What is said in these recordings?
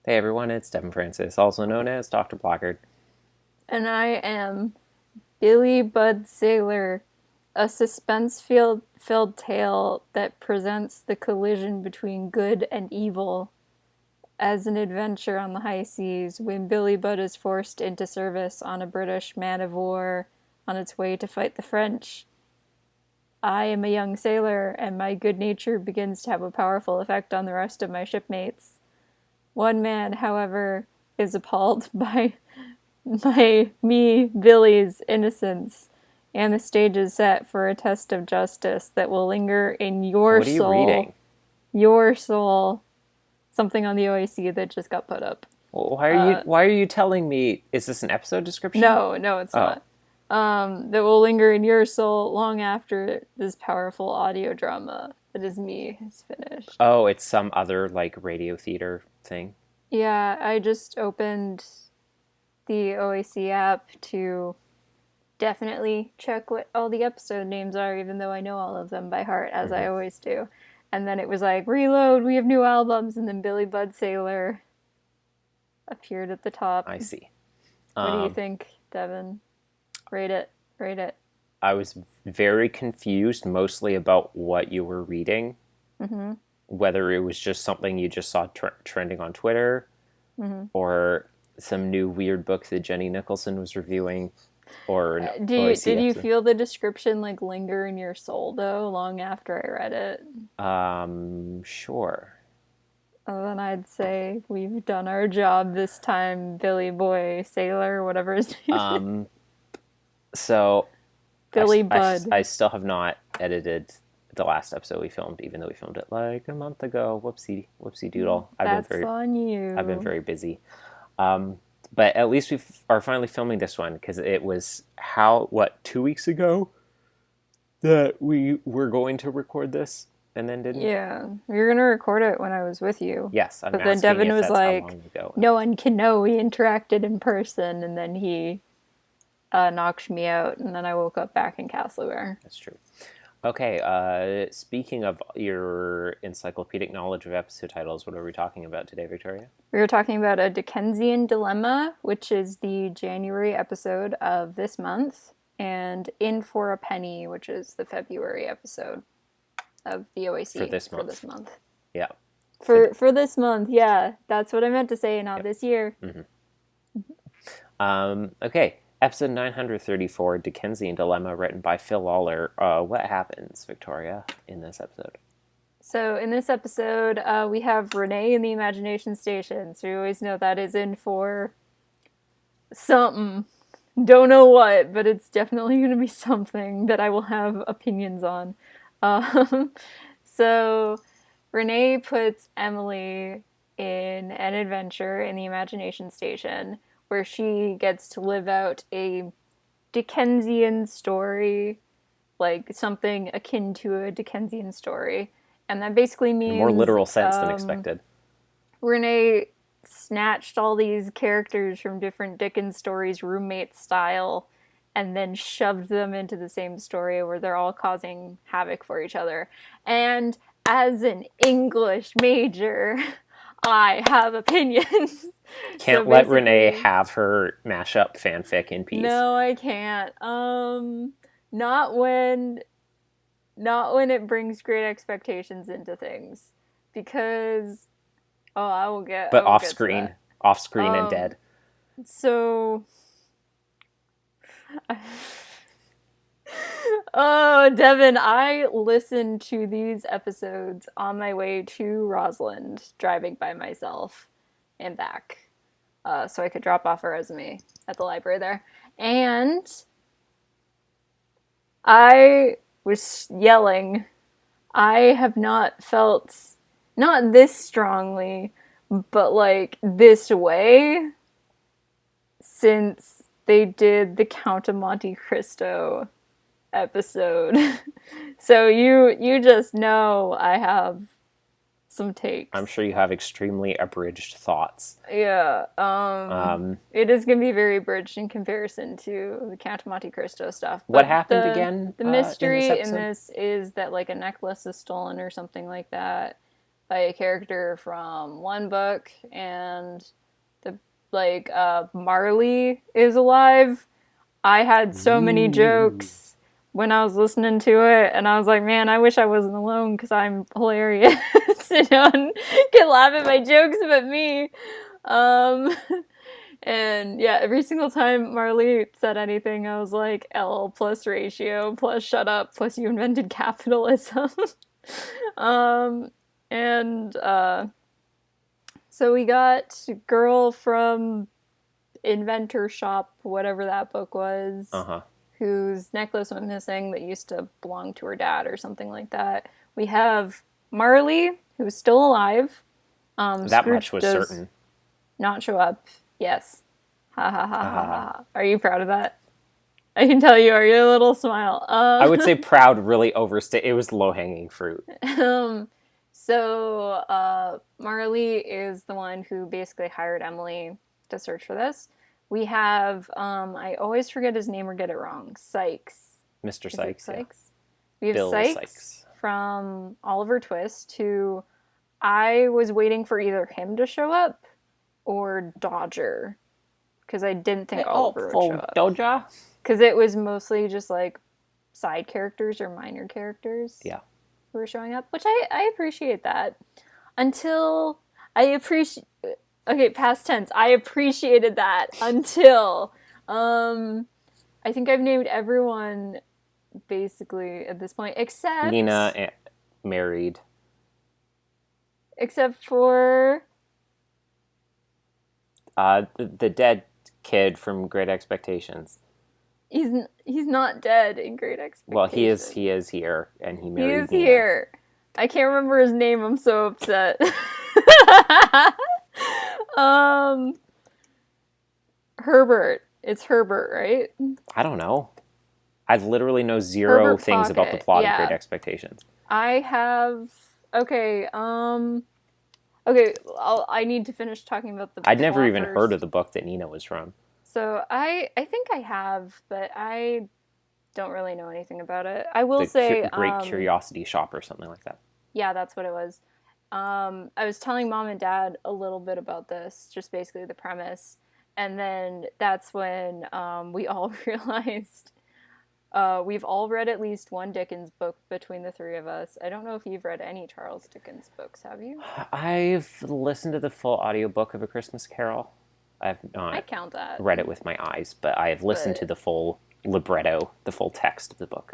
Hey everyone, it's Devin Francis, also known as Dr. Blackguard. And I am Billy Bud Sailor, a suspense-filled tale that presents the collision between good and evil as an adventure on the high seas when Billy Budd is forced into service on a British man of war on its way to fight the French. I am a young sailor, and my good nature begins to have a powerful effect on the rest of my shipmates. One man, however, is appalled by Billy's innocence, and the stage is set for a test of justice that will linger in What are you reading? your soul, something on the OAC that just got put up. Why are you Uh, why are you telling me? Is this an episode description? no, it's Oh, not. That will linger in your soul long after this powerful audio drama that is me is finished. oh, it's some other like radio theater thing. Yeah, I just opened the OAC app to definitely check what all the episode names are, even though I know all of them by heart, as Hmm. I always do. And then it was like, reload, we have new albums, and then Billy Bud Sailor appeared at the top. I see. What do you Um, think, Devin? Rate it. Rate it. I was very confused, mostly about what you were reading. Mm-hmm. Whether it was just something you just saw trending on Twitter, Mm-hmm. or some new weird book that Jenny Nicholson was reviewing, or an OIC Did you episode. feel the description like linger in your soul though, long after I read it? Sure. Then I'd say we've done our job this time, Billy Boy Sailor, whatever his name is. Um, So I, Billy I, Bud. I still have not edited the last episode we filmed, even though we filmed it like a month ago. Whoopsie doodle. That's on I've been you. very busy. Um, but at least we are finally filming this one because it was 2 weeks ago that we were going to record this and then didn't. Yeah, we were gonna record it when I was with you, Yes, I'm but then asking Devin if was that's how like, long ago it "No was. one can know we interacted in person," and then he knocked me out, and then I woke up back in Castlegar. That's true. Okay, speaking of your encyclopedic knowledge of episode titles, what are we talking about today, Victoria? We were talking about a Dickensian Dilemma, which is the January episode of this month, and In for a Penny, which is the February episode of the For OAC this for this month. month. Yeah. For this month, yeah, that's what I meant to say, not Yep. this year. Mm-hmm. Okay, episode 934, Dickensian Dilemma, written by Phil Lawler. What happens, Victoria, in this episode? So in this episode, we have Renee in the Imagination Station. So you always know that is in for something. Don't know what, but it's definitely going to be something that I will have opinions on. Um, so Renee puts Emily in an adventure in the Imagination Station where she gets to live out a Dickensian story, like something akin to a Dickensian story. And that basically In a more means literal sense than expected. Renee snatched all these characters from different Dickens stories, roommate style, and then shoved them into the same story where they're all causing havoc for each other. And as an English major, I have opinions. So Can't let Renee basically, have her mashup fanfic in peace. no, I can't. Not when not when it brings great expectations into things. Because I But will get to that. off screen and Um dead. so Oh, Devin, I listened to these episodes on my way to Rosalind, driving by myself and back. So I could drop off a resume at the library there. And I was yelling. I have not felt not this strongly, but like this way since they did the Count of Monte Cristo episode. So you just know I have some I'm takes. sure you have extremely abridged thoughts. Yeah, Um, it is gonna be very bridged in comparison to the Count of Monte Cristo stuff. what But happened again the in this mystery in episode? this is that like a necklace is stolen or something like that, by a character from one book, and the Marley is alive. I had so many Ooh. jokes when I was listening to it, and I was like, man, I wish I wasn't alone because I'm hilarious. No one can laugh at my jokes but me. Um, and yeah, every single time Marley said anything, I was like, L plus ratio plus shut up plus you invented capitalism. um, and so we got Girl from Inventor Shop, whatever that book was, Uh-huh. whose necklace went missing that used to belong to her dad or something like that. We have Marley, who's still alive. That much Scrooge was does certain. not show up. Yes. Ha ha ha Ha ha ha ha. ha. Are you proud of that? I can tell you are. Your little smile. I would say proud really overstate. It was low-hanging fruit. Um, Marley is the one who basically hired Emily to search for this. We have, I always forget his name or get it wrong. Sykes. Mr. Is it Sykes, yeah. Sykes? We have Bill Sykes Sykes. from Oliver Twist, who I was waiting for either him to show up or Dodger, because I didn't think Oliver would show up. Doja? Because it was mostly just like side characters or minor characters Yeah. who were showing up, which I appreciate that. Until I appreciate. Okay, past tense. I appreciated that until I think I've named everyone basically at this point except Nina married. except for The dead kid from Great Expectations. he's not dead in Great Expectations. Well, he is here, and he He married is Nina. here. I can't remember his name. I'm so upset. Herbert. It's Herbert, right? I don't know. I literally know zero Herbert things about the Pocket, plot yeah. of Great Expectations. I have. Okay. Okay. I need to finish talking about the. I'd never plot even first. heard of the book that Nina was from. So I think I have, but I don't really know anything about it. I will The say Great Curiosity Shop or something like that. Yeah, that's what it was. I was telling mom and dad a little bit about this, just basically the premise, and then that's when we all realized we've all read at least one Dickens book between the three of us. I don't know if you've read any Charles Dickens books, have you? I've listened to the full audiobook of A Christmas Carol. I've I not count that. read it with my eyes, but I have listened to the full libretto, the full text of the book.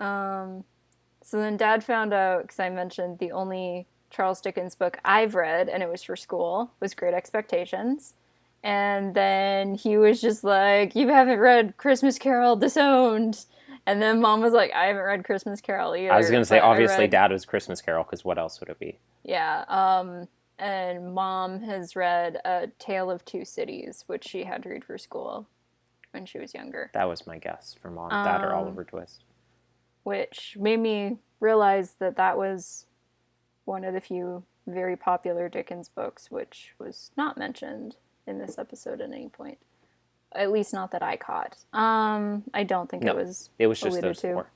So then dad found out, because I mentioned the only Charles Dickens book I've read, and it was for school, was Great Expectations. And then he was just like, you haven't read Christmas Carol, disowned. And then mom was like, I haven't read Christmas Carol either. I was going to say, but obviously, Dad was Christmas Carol, because what else would it be? Yeah. And mom has read A Tale of Two Cities, which she had to read for school when she was younger. That was my guess for Mom, Dad, or Oliver Twist. Which made me realize that that was one of the few very popular Dickens books, which was not mentioned in this episode at any point. At least not that I caught. I don't think it was. It was just alluded those to. four.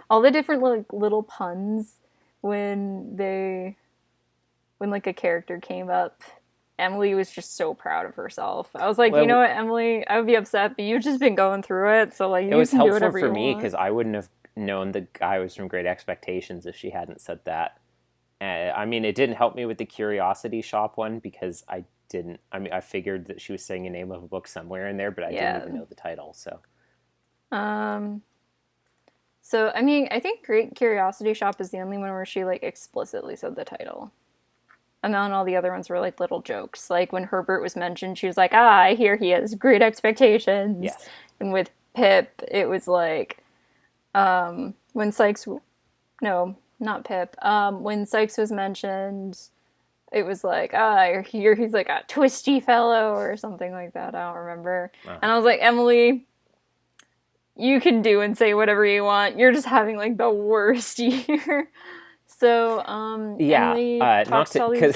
All the different little puns when like a character came up. Emily was just so proud of herself. I was like, Well, you know what, Emily, I would be upset, but you've just been going through it, so like you It was can do helpful whatever for you me want. because I wouldn't have known the guy was from Great Expectations if she hadn't said that. I mean, it didn't help me with the Curiosity Shop one because I figured that she was saying a name of a book somewhere in there, but I didn't even know the title. So I mean, I think Great Curiosity Shop is the only one where she like explicitly said the title. And then all the other ones were like little jokes. Like when Herbert was mentioned, she was like, I hear he has great expectations. Yes. And with Pip, it was like when Sykes, no, not Pip. When Sykes was mentioned, it was like, I hear he's like a twisty fellow or something like that. I don't remember. Uh-huh. And I was like, Emily, you can do and say whatever you want. You're just having like the worst year. So, Emily talks to all these...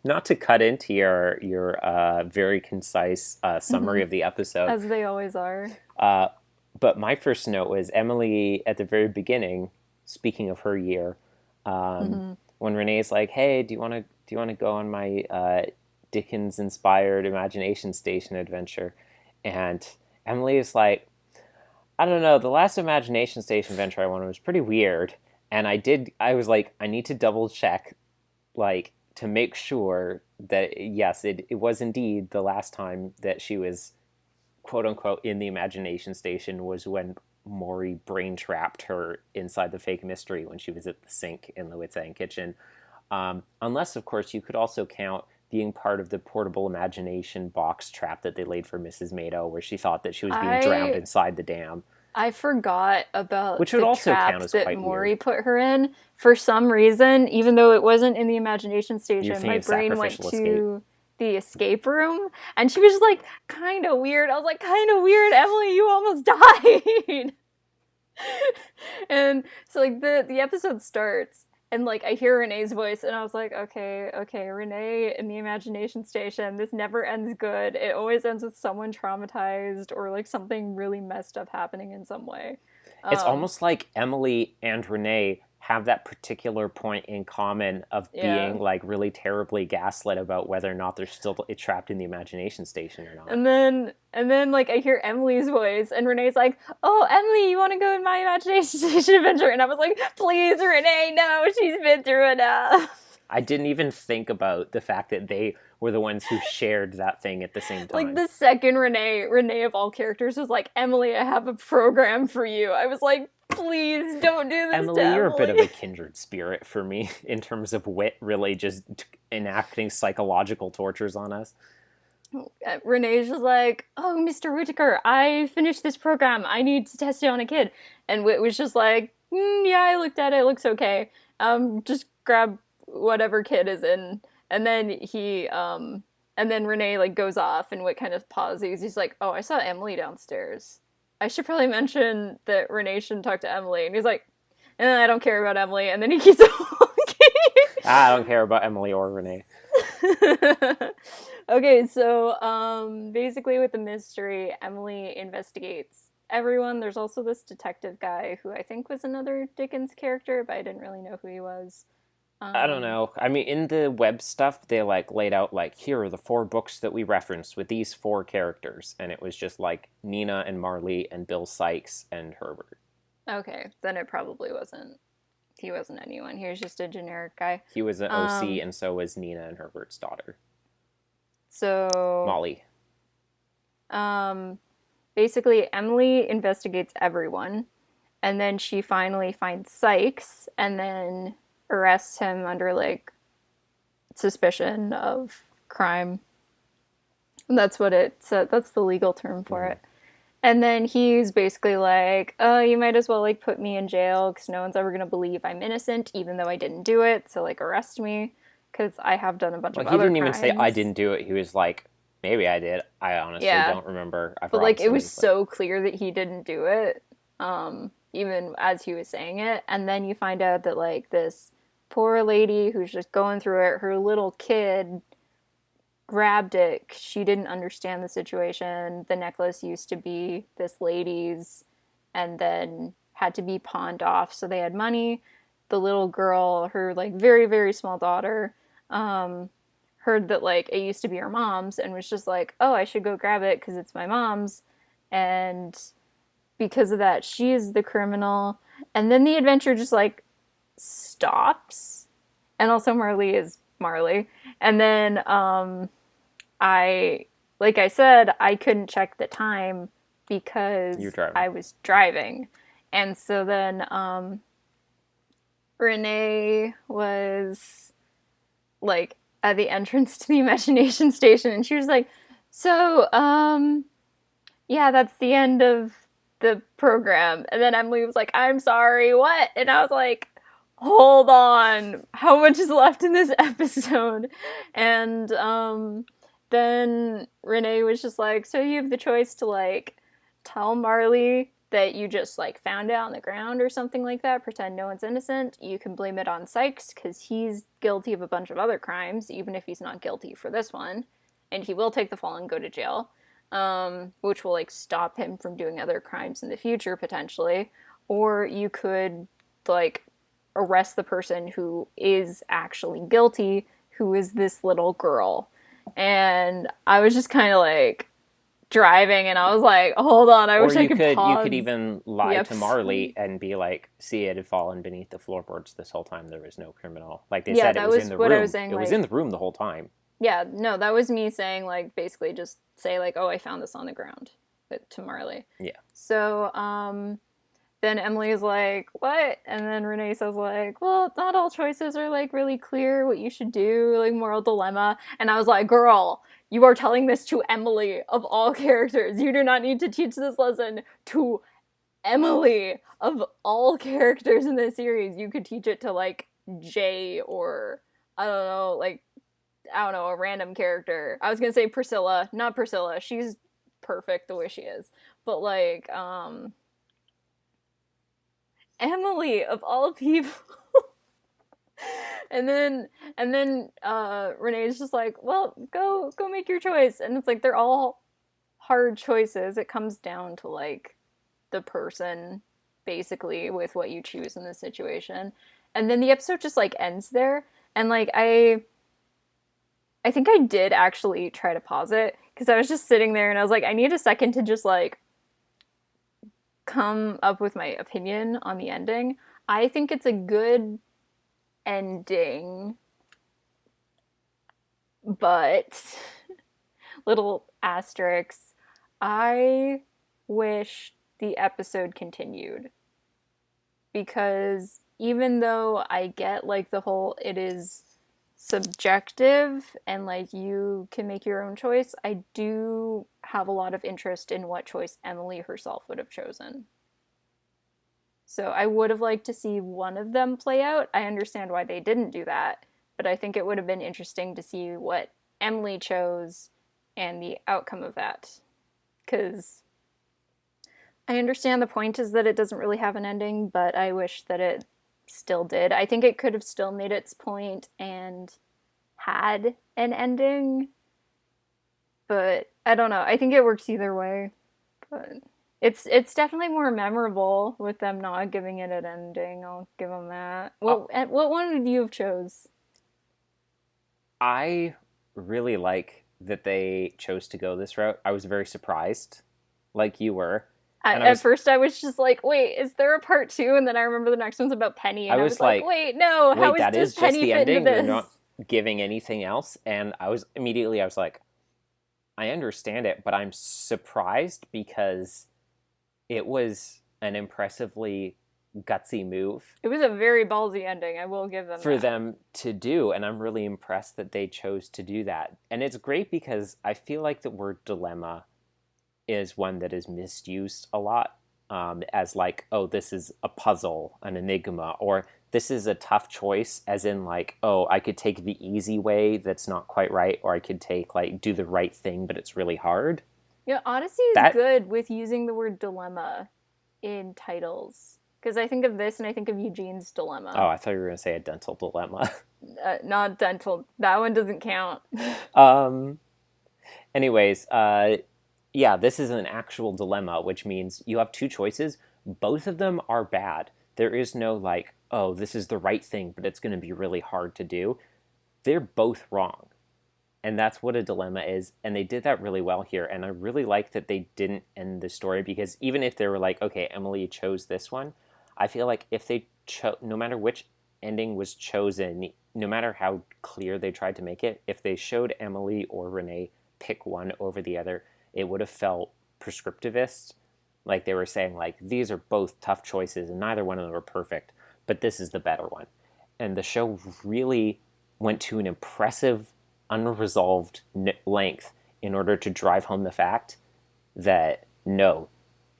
not to cut into your very concise summary of the episode, as they always are. But my first note was Emily at the very beginning. Speaking of her year, when Renee's like, "Hey, do you want to do you want to go on my Dickens-inspired imagination station adventure? And Emily is like, I don't know, the last imagination station adventure I went on was pretty weird. And I was like, I need to double check, like, to make sure that, yes, it was indeed the last time that she was, quote unquote, in the imagination station was when Maury brain trapped her inside the fake mystery when she was at the sink in the Wits End kitchen. Unless, of course, you could also count being part of the portable imagination box trap that they laid for Mrs. Mado, where she thought that she was being drowned inside the dam. I forgot about which would the also trap count as that quite Maury weird. put her in. For some reason, even though it wasn't in the imagination station, my brain went to the escape room, and she was just like, kind of weird. I was like, kind of weird, Emily, you almost died. And so like the episode starts, and like I hear Renee's voice, and I was like, okay, Renee in the imagination station. This never ends good. It always ends with someone traumatized or like something really messed up happening in some way. It's almost like Emily and Renee have that particular point in common of being like really terribly gaslit about whether or not they're still trapped in the imagination station or not. And then like I hear Emily's voice, and Renee's like, "Oh, Emily, you want to go in my imagination station adventure?" And I was like, "Please, Renee, no, she's been through enough." I didn't even think about the fact that they were the ones who shared that thing at the same time. Like the second Renee of all characters was like, "Emily, I have a program for you." I was like, please don't do this, Emily, you're a bit of a kindred spirit for me in terms of wit, really just enacting psychological tortures on us. Renee's just like, "Oh, Mr. Whittaker, I finished this program. I need to test it on a kid." And Whit was just like, "Yeah, I looked at it. It looks okay. Just grab whatever kid is in." And then and then Renee like goes off, and Whit kind of pauses. He's like, "Oh, I saw Emily downstairs. I should probably mention that Renee shouldn't talk to Emily." And he's like, "I don't care about Emily." And then he keeps walking. I don't care about Emily or Renee. Okay, so basically with the mystery, Emily investigates everyone. There's also this detective guy who I think was another Dickens character, but I didn't really know who he was. I don't know. I mean, in the web stuff, they like laid out like, here are the 4 books that we referenced with these 4 characters, and it was just like Nina and Marley and Bill Sykes and Herbert. Okay, then it probably wasn't. He wasn't anyone. He was just a generic guy. He was an OC, and so was Nina and Herbert's daughter. So Molly. Basically, Emily investigates everyone, and then she finally finds Sykes, and then arrests him under like suspicion of crime. And that's what that's the legal term for it. And then he's basically like, "Oh, you might as well like put me in jail because no one's ever gonna believe I'm innocent, even though I didn't do it. So like arrest me because I have done a bunch of other crimes." He didn't even say I didn't do it. He was like, maybe I did. I honestly don't remember. But like it was so clear that he didn't do it, even as he was saying it. And then you find out that like this poor lady who's just going through it, her little kid grabbed it. She didn't understand the situation. The necklace used to be this lady's and then had to be pawned off so they had money. The little girl, her like very, very small daughter, heard that like it used to be her mom's and was just like, "Oh, I should go grab it because it's my mom's." And because of that, she's the criminal. And then the adventure just like stops. And also Marley is Marley. And then like I said, I couldn't check the time because I was driving. And so then Renee was like at the entrance to the imagination station, and she was like, "So yeah, that's the end of the program." And then Emily was like, "I'm sorry, what?" And I was like, hold on, how much is left in this episode? And then Renee was just like, "So you have the choice to like tell Marley that you just like found it on the ground or something like that, pretend no one's innocent. You can blame it on Sykes because he's guilty of a bunch of other crimes, even if he's not guilty for this one, and he will take the fall and go to jail, which will like stop him from doing other crimes in the future potentially. Or you could like arrest the person who is actually guilty, who is this little girl? And I was just kind of like driving, and I was like, hold on, I Or wish I could pause. you could even lie Yep. to Marley and be like, see, it had fallen beneath the floorboards this whole time. There was no criminal. Like they Yeah, said, it that was was in the what room. I was saying, It was like- in the room the whole time. Yeah, no, that was me saying, like, basically just say, like, oh, I found this on the ground, but to Marley. Yeah. So, then Emily's like, what? And then Renee says, like, well, not all choices are, like, really clear what you should do, like, moral dilemma. And I was like, girl, you are telling this to Emily of all characters. You do not need to teach this lesson to Emily of all characters in this series. You could teach it to, like, Jay or, I don't know, like, a random character. I was gonna say Priscilla, not Priscilla. She's perfect the way she is. But, like, Emily of all people. and then Renee's just like, well, go make your choice. And it's like they're all hard choices. It comes down to, like, the person, basically, with what you choose in this situation. And then the episode just, like, ends there. And, like, I think I did actually try to pause it, because I was just sitting there and I was like, I need a second to just, like, come up with my opinion on the ending. I think it's a good ending, but little asterisks. I wish the episode continued, because even though I get, like, the whole it is subjective and, like, you can make your own choice, I do have a lot of interest in what choice Emily herself would have chosen. So I would have liked to see one of them play out. I understand why they didn't do that, but I think it would have been interesting to see what Emily chose and the outcome of that. Because I understand the point is that it doesn't really have an ending, but I wish that it still did. I think it could have still made its point and had an ending, but I don't know. I think it works either way, but it's definitely more memorable with them not giving it an ending. I'll give them that. What one would you have chose? I really like that they chose to go this route. I was very surprised, like you were. At first, I was just like, "Wait, is there a part 2?" And then I remember the next one's about Penny, and I was like, "Wait, no, how is just Penny the fit into ending? this?" They're not giving anything else." And I was like, "I understand it, but I'm surprised because it was an impressively gutsy move. It was a very ballsy ending. I will give them for that. them to do, and I'm really impressed that they chose to do that. And it's great because I feel like the word dilemma is one that is misused a lot, as like, oh, this is a puzzle, an enigma, or this is a tough choice, as in like, oh, I could take the easy way that's not quite right, or I could take, like, do the right thing but it's really hard. Yeah, Odyssey is good with using the word dilemma in titles, because I think of this and I think of Eugene's dilemma. Oh, I thought you were going to say a dental dilemma. Not dental. That one doesn't count. Anyways, yeah, this is an actual dilemma, which means you have two choices. Both of them are bad. There is no, like, oh, this is the right thing, but it's going to be really hard to do. They're both wrong. And that's what a dilemma is. And they did that really well here. And I really like that they didn't end the story, because even if they were like, okay, Emily chose this one, I feel like if they no matter which ending was chosen, no matter how clear they tried to make it, if they showed Emily or Renee pick one over the other, it would have felt prescriptivist. Like they were saying, like, these are both tough choices and neither one of them are perfect, but this is the better one. And the show really went to an impressive, unresolved length in order to drive home the fact that, no,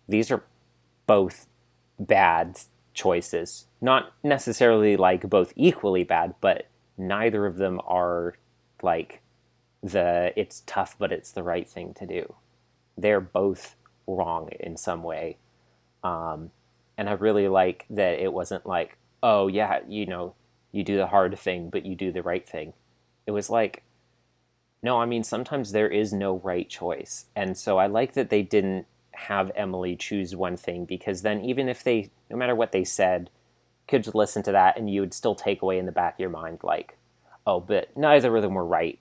these are both bad choices. Not necessarily, like, both equally bad, but neither of them are, like, it's tough, but it's the right thing to do. They're both wrong in some way. And I really like that it wasn't like, oh, yeah, you know, you do the hard thing, but you do the right thing. It was like, no, I mean, sometimes there is no right choice. And so I like that they didn't have Emily choose one thing, because then even if they, no matter what they said, could listen to that and you would still take away in the back of your mind, like, oh, but neither of them were right,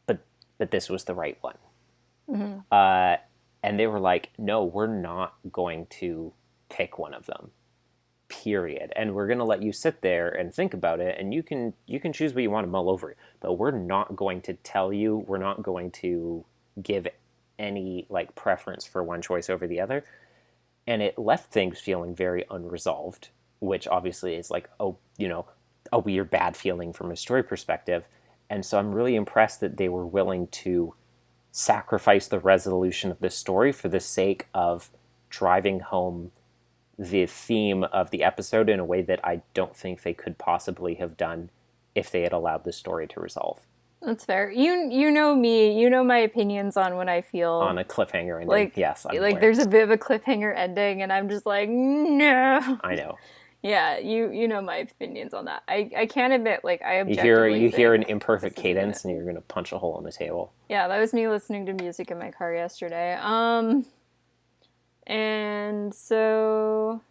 but this was the right one. Mm-hmm. And they were like, no, we're not going to pick one of them, period. And we're going to let you sit there and think about it, and you can choose what you want to mull over it. But we're not going to tell you. We're not going to give any like preference for one choice over the other. And it left things feeling very unresolved, which obviously is like, oh, a weird bad feeling from a story perspective. And so I'm really impressed that they were willing to sacrifice the resolution of this story for the sake of driving home the theme of the episode in a way that I don't think they could possibly have done if they had allowed the story to resolve. That's fair. You know me. You know my opinions on when I feel On a cliffhanger ending. like Yes, I'm like aware. there's a bit of a cliffhanger ending, and I'm just like, no. I know. Yeah, you know my opinions on that. I can't admit, like, I You objectively hear an think imperfect this isn't cadence, it. and you're going to punch a hole in the table. Yeah, that was me listening to music in my car yesterday. And so,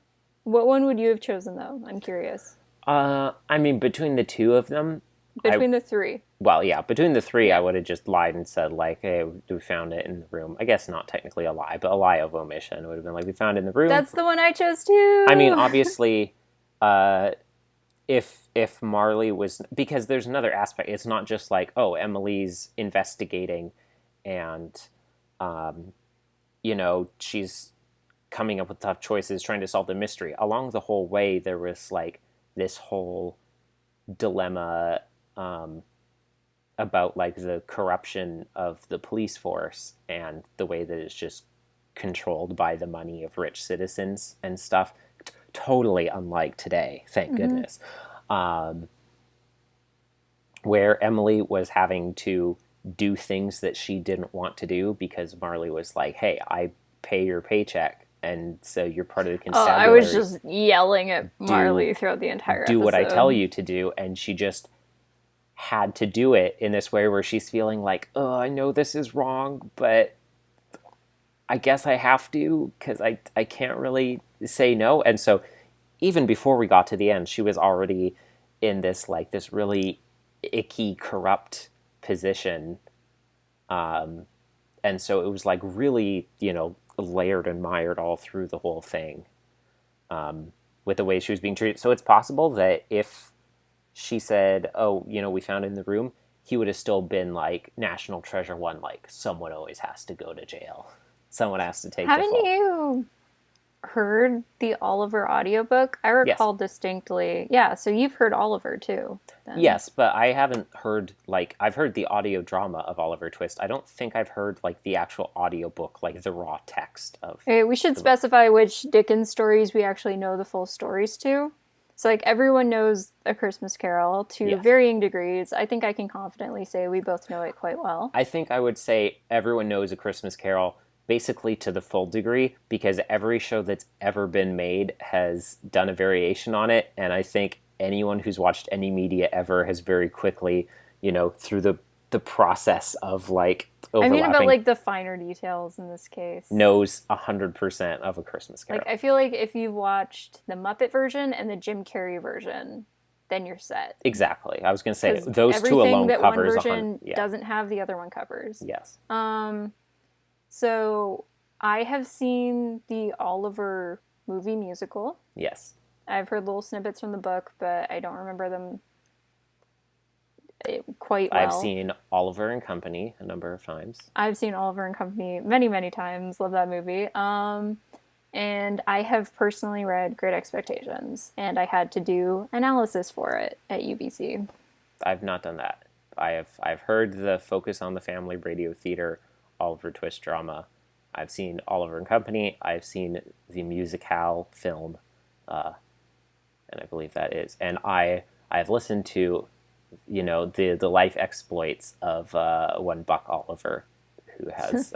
what one would you have chosen, though? I'm curious. I mean, between the two of them, Between the three. well, yeah, between the three, I would have just lied and said, like, hey, we found it in the room. I guess not technically a lie, but a lie of omission. It would have been like, we found it in the room. That's the one I chose too. I mean, obviously, if Marley was, because there's another aspect. It's not just like, oh, Emily's investigating, and she's coming up with tough choices, trying to solve the mystery. Along the whole way, there was like this whole dilemma about like the corruption of the police force and the way that it's just controlled by the money of rich citizens and stuff. Totally unlike today, thank goodness. Where Emily was having to do things that she didn't want to do because Marley was like, hey, I pay your paycheck, and so you're part of the constabulary. I was just yelling at Marley throughout the entire episode. Do what I tell you to do, and she just had to do it in this way where she's feeling like, oh, I know this is wrong, but I guess I have to because I can't really say no. And so even before we got to the end, she was already in this like this really icky, corrupt position. And so it was like really, layered and mired all through the whole thing with the way she was being treated. So it's possible that if she said, oh, we found it in the room, he would have still been like National Treasure 1, like someone always has to go to jail. Someone has to take Haven't the fall. you heard the Oliver audiobook? I recall distinctly. Yeah, so you've heard Oliver too. Then. Yes, but I haven't heard, I've heard the audio drama of Oliver Twist. I don't think I've heard, the actual audiobook, the raw text of... Okay, we should specify which Dickens stories we actually know the full stories to. So, everyone knows A Christmas Carol to varying degrees. I think I can confidently say we both know it quite well. I think I would say everyone knows A Christmas Carol basically to the full degree, because every show that's ever been made has done a variation on it, and I think anyone who's watched any media ever has very quickly, through the process of overlapping. I mean about the finer details in this case. Knows 100% of A Christmas Carol. I feel like if you've watched the Muppet version and the Jim Carrey version, then you're set. Exactly. I was going to say those two alone that covers one version doesn't have, the other one covers. Yes. So I have seen the Oliver movie musical. Yes. I've heard little snippets from the book, but I don't remember them quite well. I've seen Oliver and Company a number of times. I've seen Oliver and Company many, many times. Love that movie. And I have personally read Great Expectations, and I had to do analysis for it at UBC. I've not done that. I've heard the Focus on the Family Radio Theater Oliver Twist drama. I've seen Oliver and Company. I've seen the musicale film, and I believe that is. And I've listened to, the life exploits of one Buck Oliver, who has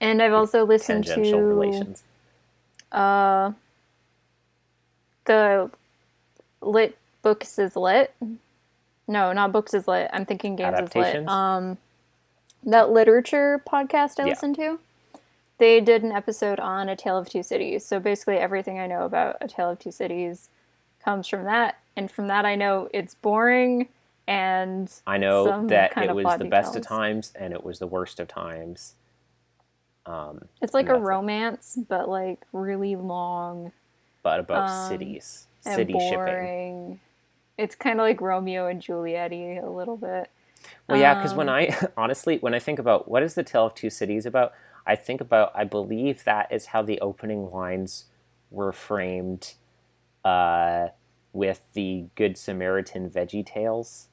and I've also listened tangential to relations. The Lit Books is Lit. No, not Books is Lit. I'm thinking Games is Lit. That literature podcast I listened to, they did an episode on A Tale of Two Cities. So basically everything I know about A Tale of Two Cities comes from that. And from that I know it's boring and I know some that kind it of was plot the best of details. times and it was the worst of times. It's like And a that's it. romance, but like really long But about um, cities, and city shipping. boring. It's kind of like Romeo and Juliet a little bit. Well, yeah, because when Um, I honestly, when I think about what is the Tale of Two Cities about, I think about, I believe that is how the opening lines were framed uh, with the Good Samaritan Veggie Tales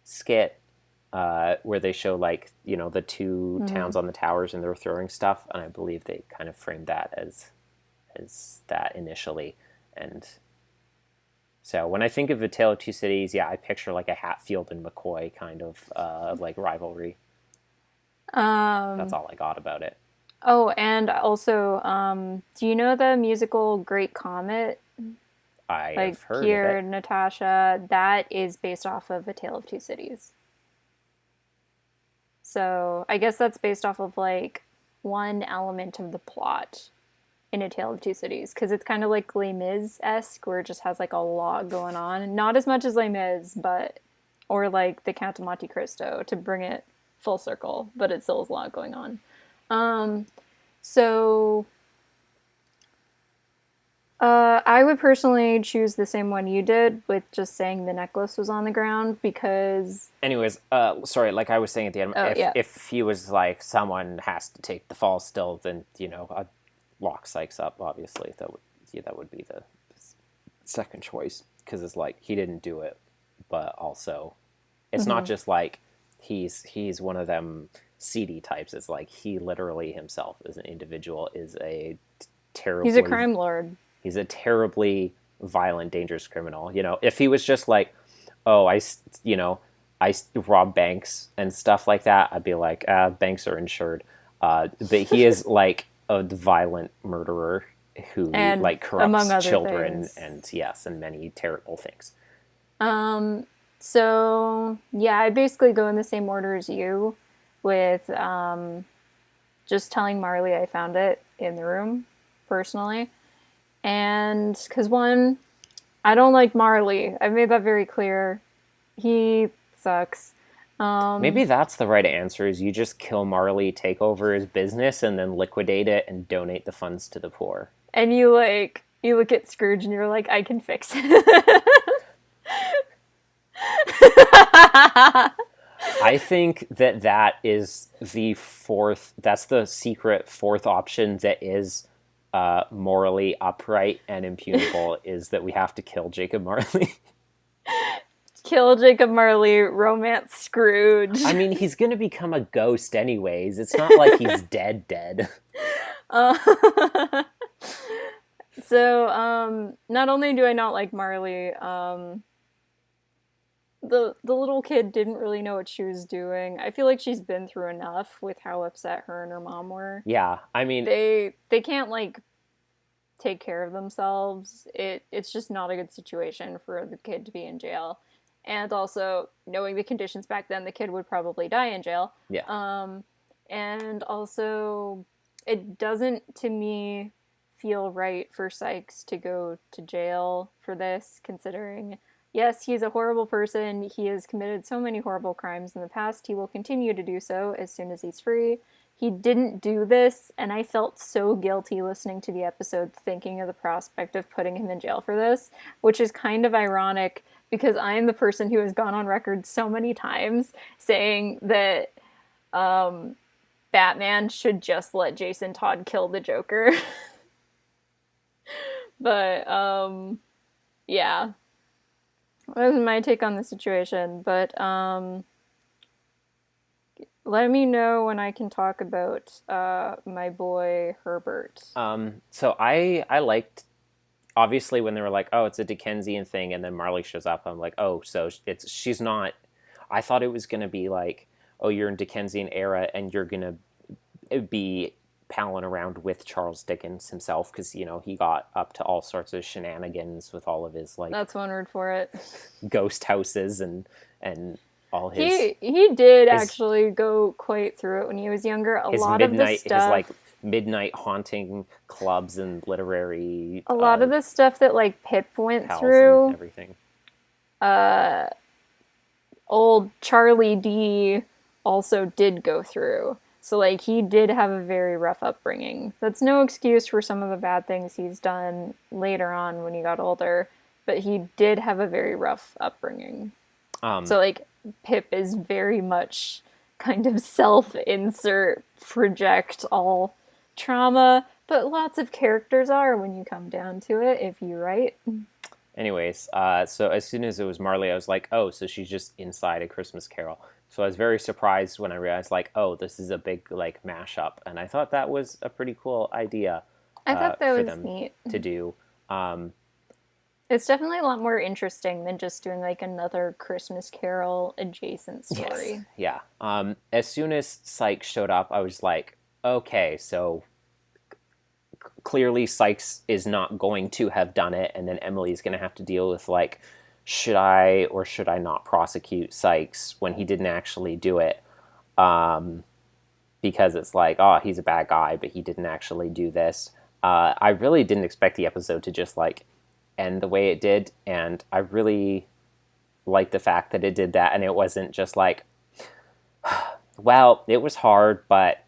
skit, where they show like the two mhm. towns on the towers and they're throwing stuff, and I believe they kind of framed that as that initially, and so when I think of A Tale of Two Cities, yeah, I picture like a Hatfield and McCoy kind of like rivalry. That's um, all I got about it. oh, and also, do you know the musical Great Comet? I Like have heard of Pierre, it. Natasha, that is based off of A Tale of Two Cities. So I guess that's based off of like one element of the plot in A Tale of Two Cities because it's kind of like Les Mis esque, where it just has like a lot going on. Not as much as Les Mis, but or like The Count of Monte Cristo to bring it full circle, but it still has a lot going on. Um, so I would personally choose the same one you did with just saying the necklace was on the ground because, Anyways, sorry, like I was saying at the end, oh, if yeah. if he was like someone has to take the fall still, then I'd lock Sykes up. Obviously, that would be the second choice because it's like he didn't do it, but also it's not Mm-hmm. just like he's one of them seedy types. It's like he literally himself as an individual is a He's a terribly crime lord. he's a terribly violent, dangerous criminal. If he was just like, oh, I rob banks and stuff like that, I'd be like, banks are insured. But he is like a violent murderer who And like among corrupts other children things. and yes, and many terrible things. So yeah, I basically go in the same order as you, with just telling Marley I found it in the room, personally, and because one, I don't like Marley. I've made that very clear. He sucks. Maybe that's the right answer: is you just kill Marley, take over his business, and then liquidate it and donate the funds to the poor. And you look at Scrooge and you're like, I can fix it. I think that is the fourth. That's the secret fourth option that is morally upright and impugnable. Is that we have to kill Jacob Marley? Kill Jacob Marley, romance Scrooge. I mean, he's gonna become a ghost anyways. It's not like he's dead, dead. Uh, so, not only do I not like Marley, the little kid didn't really know what she was doing. I feel like she's been through enough with how upset her and her mom were. Yeah, I mean, They can't like take care of themselves. It's just not a good situation for the kid to be in jail. And also, knowing the conditions back then, the kid would probably die in jail. yeah. Um, and also, it doesn't, to me, feel right for Sykes to go to jail for this, considering, yes, he's a horrible person. He has committed so many horrible crimes in the past. He will continue to do so as soon as he's free. He didn't do this, and I felt so guilty listening to the episode thinking of the prospect of putting him in jail for this, which is kind of ironic because I am the person who has gone on record so many times saying that Batman should just let Jason Todd kill the Joker. But yeah, that was my take on the situation. But let me know when I can talk about my boy Herbert. So I liked, obviously, when they were like, oh, it's a Dickensian thing, and then Marley shows up. I'm like, oh, so she's not. I thought it was gonna be like, oh, you're in Dickensian era and you're gonna be palling around with Charles Dickens himself because he got up to all sorts of shenanigans with all of his like That's one word for it. ghost houses and all his He did his actually go quite through it when he was younger. his like midnight haunting clubs and literary A lot of the stuff that like Pip went pals and through, everything. old Charlie D also did go through. So, like, he did have a very rough upbringing. That's no excuse for some of the bad things he's done later on when he got older, but he did have a very rough upbringing. Um, So, like, Pip is very much kind of self-insert, project all trauma, but lots of characters are when you come down to it, if you write. Anyways, so as soon as it was Marley, I was like, oh, so she's just inside A Christmas Carol. So I was very surprised when I realized, like, oh, this is a big, like, mashup. And I thought that was a pretty cool idea I thought that for was them neat. to do. It's definitely a lot more interesting than just doing, like, another Christmas Carol adjacent story. Yes, yeah. As soon as Sykes showed up, I was like, okay, so clearly Sykes is not going to have done it, and then Emily's going to have to deal with, like, should I or should I not prosecute Sykes when he didn't actually do it? Because it's like, oh, he's a bad guy, but he didn't actually do this. I really didn't expect the episode to just, like, end the way it did, and I really liked the fact that it did that, and it wasn't just like, well, it was hard, but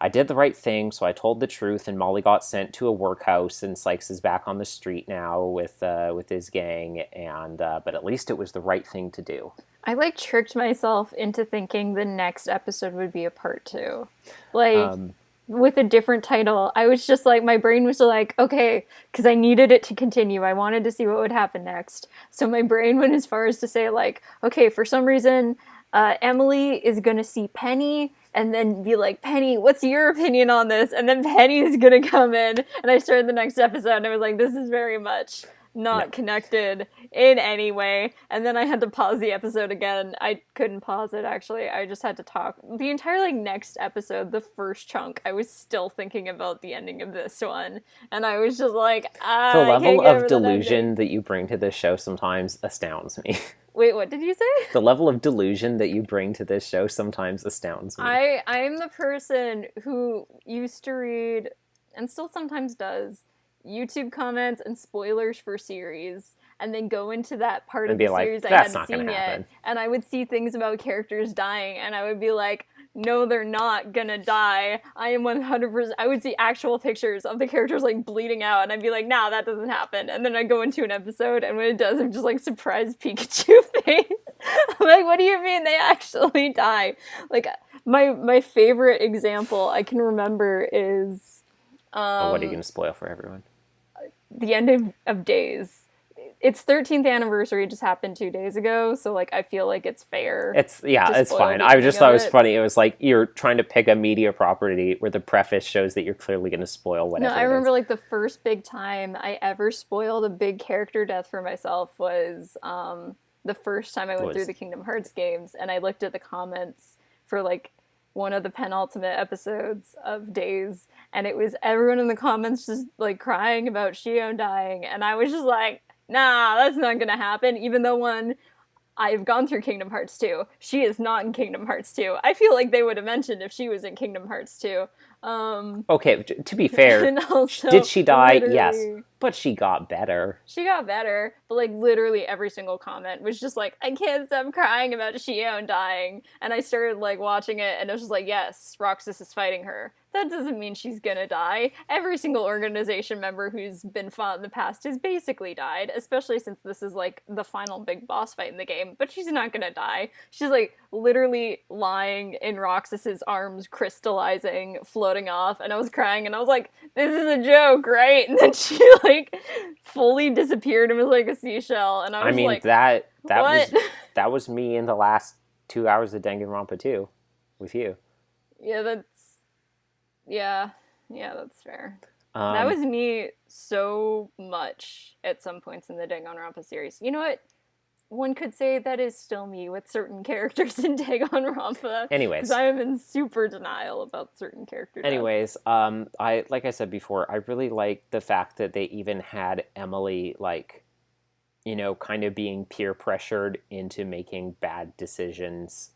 I did the right thing, so I told the truth, and Molly got sent to a workhouse, and Sykes is back on the street now with his gang, and but at least it was the right thing to do. I, like, tricked myself into thinking the next episode would be a part 2. Like, with a different title. I was just like, my brain was like, okay, because I needed it to continue. I wanted to see what would happen next. So my brain went as far as to say, like, okay, for some reason, Emily is going to see Penny and then be like, Penny, what's your opinion on this? And then Penny's going to come in. And I started the next episode and I was like, this is very much not connected in any way. And then I had to pause the episode again. I couldn't pause it, actually. I just had to talk. The entire, like, next episode, the first chunk, I was still thinking about the ending of this one. And I was just like, the level of delusion that you bring to this show sometimes astounds me. Wait, what did you say? The level of delusion that you bring to this show sometimes astounds me. I'm the person who used to read, and still sometimes does, YouTube comments and spoilers for series, and then go into that part of the series I hadn't seen yet, and I would see things about characters dying, and I would be like, no, they're not gonna die. I am 100%. I would see actual pictures of the characters, like, bleeding out, and I'd be like, nah, that doesn't happen. And then I go into an episode, and when it does, I'm just like, surprised Pikachu face. I'm like, what do you mean they actually die? Like, my favorite example I can remember is what are you gonna spoil for everyone? The end of Days. Its 13th anniversary just happened 2 days ago, so, like, I feel like it's fair. It's fine. I just thought it was funny. It was like you're trying to pick a media property where the preface shows that you're clearly going to spoil whatever. No, I remember, like, the first big time I ever spoiled a big character death for myself was the first time I went through the Kingdom Hearts games, and I looked at the comments for, like, one of the penultimate episodes of Days, and it was everyone in the comments just, like, crying about Shion dying, and I was just like, nah, that's not gonna happen, even though when I've gone through Kingdom Hearts 2, she is not in Kingdom Hearts 2. I feel like they would have mentioned if she was in Kingdom Hearts 2. Okay, to be fair, also, did she die? Yes, but she got better. She got better, but, like, literally every single comment was just like, I can't stop crying about Shion dying. And I started, like, watching it, and it was just like, yes, Roxas is fighting her. That doesn't mean she's gonna die. Every single organization member who's been fought in the past has basically died, especially since this is, like, the final big boss fight in the game. But she's not gonna die. She's, like, literally lying in Roxas's arms, crystallizing, floating off, and I was crying, and I was like, this is a joke, right? And then she, like, fully disappeared and was like a seashell, and I was like, that was me in the last 2 hours of Danganronpa 2 with you. Yeah, that's fair. That was me so much at some points in the Danganronpa series. You know what? One could say that is still me with certain characters in Danganronpa. Anyways. Because I am in super denial about certain characters. Anyways, like I said before, I really like the fact that they even had Emily, like, you know, kind of being peer pressured into making bad decisions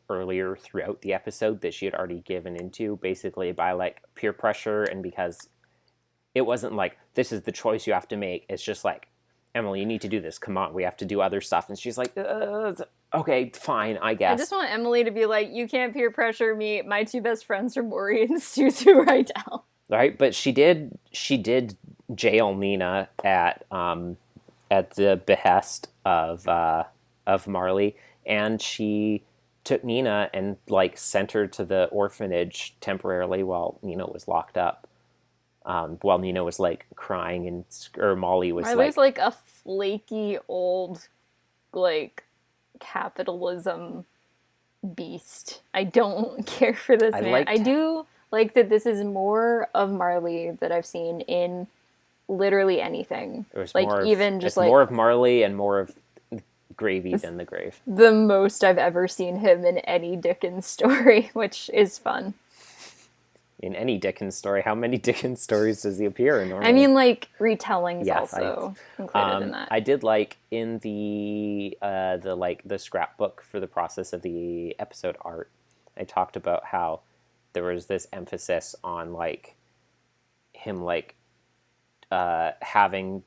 earlier throughout the episode that she had already given into, basically by, like, peer pressure, and because it wasn't like, this is the choice you have to make. It's just like, Emily, you need to do this. Come on, we have to do other stuff. And she's like, Okay, fine, I I guess. just want Emily to be like, you can't peer pressure me. My two best friends are Maury and Suzu right now. Right, but she did jail Nina at the behest of Marley, and she took Nina and like sent her to the orphanage temporarily while Nina was locked up. While Nina was like crying and or Molly was Marley's like a flaky old, like, capitalism beast. I don't care for this I man. I liked do like that this is more of Marley that I've seen in literally anything. it was Like, more of even just it's like more of Marley and more of Gravy than the grave. the most I've ever seen him in any Dickens story, which is fun. In any Dickens story, how many Dickens stories does he appear in I normally? mean, like, retellings Yes, also included in that. I did like in the scrapbook for the process of the episode art. I talked about how there was this emphasis on like him like having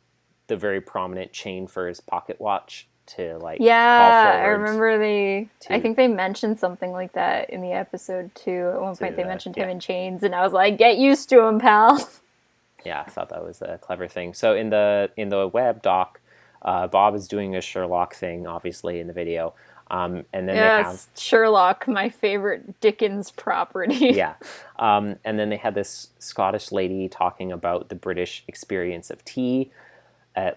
the very prominent chain for his pocket watch to like call Yeah, I forward remember I to think they mentioned something like that in the episode too. At one point, they mentioned him yeah. in chains, and I was like, "Get used to him, pal." Yeah, I thought that was a clever thing. So in the web doc, Bob is doing a Sherlock thing, obviously in the video, and then they have Yes, Sherlock, my favorite Dickens property. yeah, and then they had this Scottish lady talking about the British experience of tea,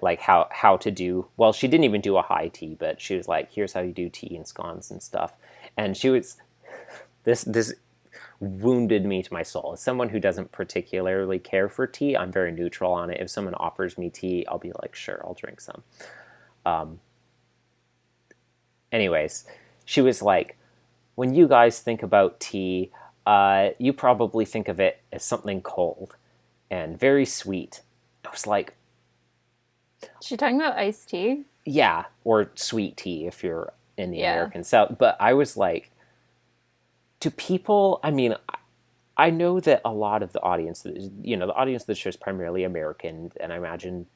like how to do. Well, she didn't even do a high tea, but she was like, "Here's how you do tea and scones and stuff," and she was this wounded me to my soul. As someone who doesn't particularly care for tea, I'm very neutral on it. If someone offers me tea, I'll be like, sure, I'll drink some. Anyways, she was like, when you guys think about tea, you probably think of it as something cold and very sweet. I was like, She talking about iced tea? yeah, or sweet tea if you're in the Yeah. American South. But I was like, to people, I mean, I know that a lot of the audience, the audience of the show is primarily American, and I imagine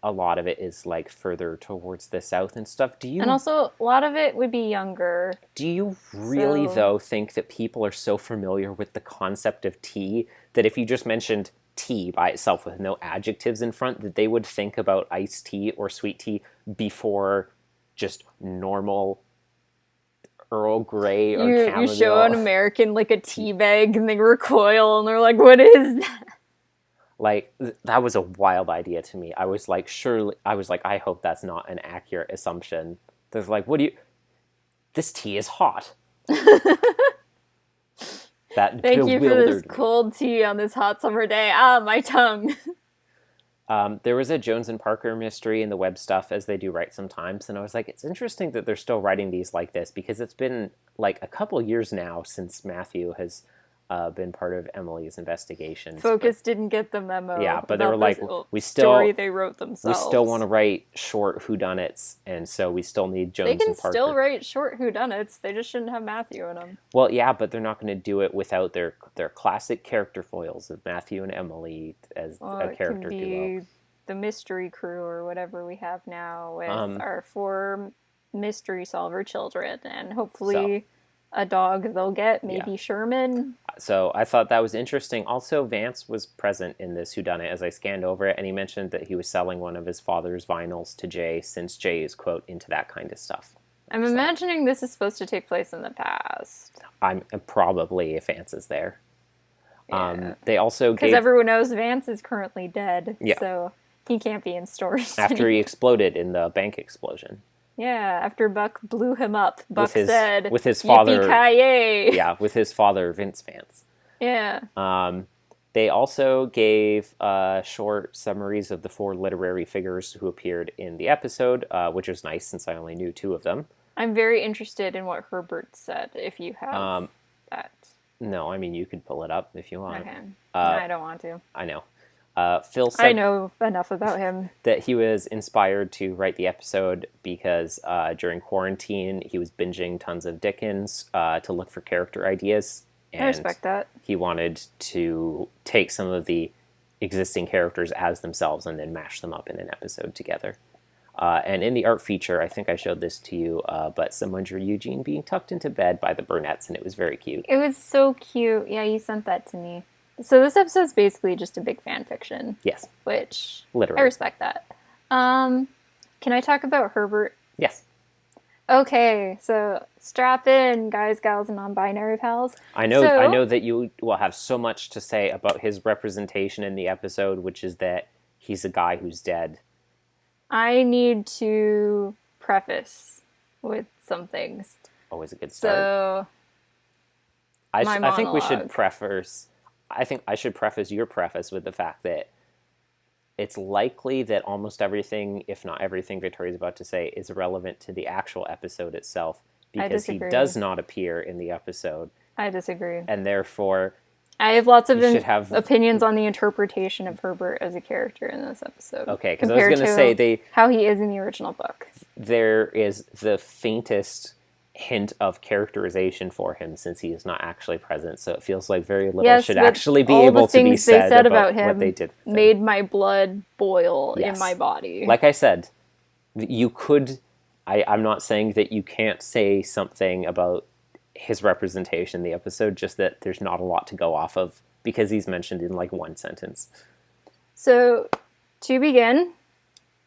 a lot of it is like further towards the South and stuff. And also, a lot of it would be younger. Do you really, So- though, think that people are so familiar with the concept of tea that if you just mentioned tea by itself with no adjectives in front, that they would think about iced tea or sweet tea before just normal Earl Grey or You chamomile? show an American like a tea bag and they recoil and they're like, "What is that?" Like, that was a wild idea to me. I was like, I hope that's not an accurate assumption. There's like, this tea is hot. That Thank you for this bewildered me. cold tea on this hot summer day. Ah, my tongue. There was a Jones and Parker mystery in the web stuff, as they do write sometimes, and I was like, it's interesting that they're still writing these like this, because it's been like a couple years now since Matthew has been part of Emily's investigations. Focus didn't get the memo. Yeah, but they were about like, this we still story they wrote themselves. we still want to write short whodunits, and so we still need Jones They can and Parker. still write short whodunits. They just shouldn't have Matthew in them. Well, yeah, but they're not going to do it without their classic character foils of Matthew and Emily as a character it can duo. be the mystery crew or whatever we have now with our 4 mystery solver children, and hopefully a dog they'll get, maybe Sherman. So I thought that was interesting. Also, Vance was present in this whodunit as I scanned over it, and he mentioned that he was selling one of his father's vinyls to Jay, since Jay is, quote, into that kind of stuff. I'm imagining this is supposed to take place in the past. I'm probably if Vance is there. Yeah. They also Because gave, everyone knows Vance is currently dead, Yeah. so he can't be in stories after anymore. he exploded in the bank explosion. Yeah, after Buck blew him up, Buck said, with his father, "Yippee-ki-yay!" yeah, with his father, Vince Vance. Yeah. They also gave short summaries of the 4 literary figures who appeared in the episode, which was nice since I only knew 2 of them. I'm very interested in what Herbert said, if you have that. No, I mean, you could pull it up if you want. Okay. No, I don't want to. I know. Phil said I know enough about him. that he was inspired to write the episode because during quarantine he was binging tons of Dickens to look for character ideas. And I respect that. he wanted to take some of the existing characters as themselves and then mash them up in an episode together. And in the art feature, I think I showed this to you, but someone drew Eugene being tucked into bed by the Burnett's, and it was very cute. It was so cute. Yeah, you sent that to me. So this episode's basically just a big fan fiction. Yes. Which Literally. I respect that. Can I talk about Herbert? Yes. Okay, so strap in, guys, gals, and non-binary pals. I know that you will have so much to say about his representation in the episode, which is that he's a guy who's dead. I need to preface with some things. Always a good start. So, I think we should preface. I think I should preface your preface with the fact that it's likely that almost everything, if not everything, Victoria's about to say is relevant to the actual episode itself, because he does not appear in the episode. I disagree. And therefore, I have lots of opinions on the interpretation of Herbert as a character in this episode. Okay, because I was going to say how he is in the original book. There is the faintest hint of characterization for him since he is not actually present, so it feels like very little should actually be able to be said about him what they did with him. Made my blood boil in my body. Like I said, you could. I'm not saying that you can't say something about his representation in the episode, just that there's not a lot to go off of because he's mentioned in like one sentence. So, to begin,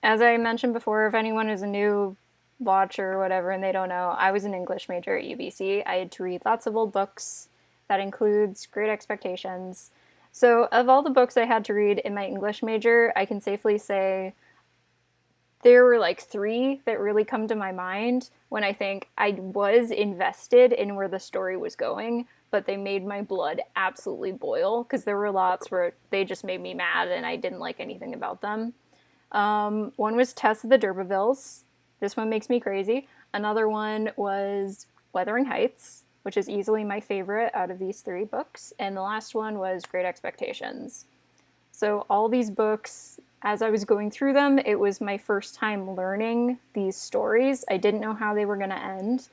as I mentioned before, if anyone is a new watcher or whatever and they don't know, I was an English major at UBC. I had to read lots of old books. That includes Great Expectations. So of all the books I had to read in my English major, I can safely say there were like 3 that really come to my mind when I think I was invested in where the story was going, but they made my blood absolutely boil because there were lots where they just made me mad and I didn't like anything about them. One was Tess of the D'Urbervilles. This one makes me crazy. Another one was Wuthering Heights, which is easily my favorite out of these 3 books. And the last one was Great Expectations. So all these books, as I was going through them, it was my first time learning these stories. I didn't know how they were going to end.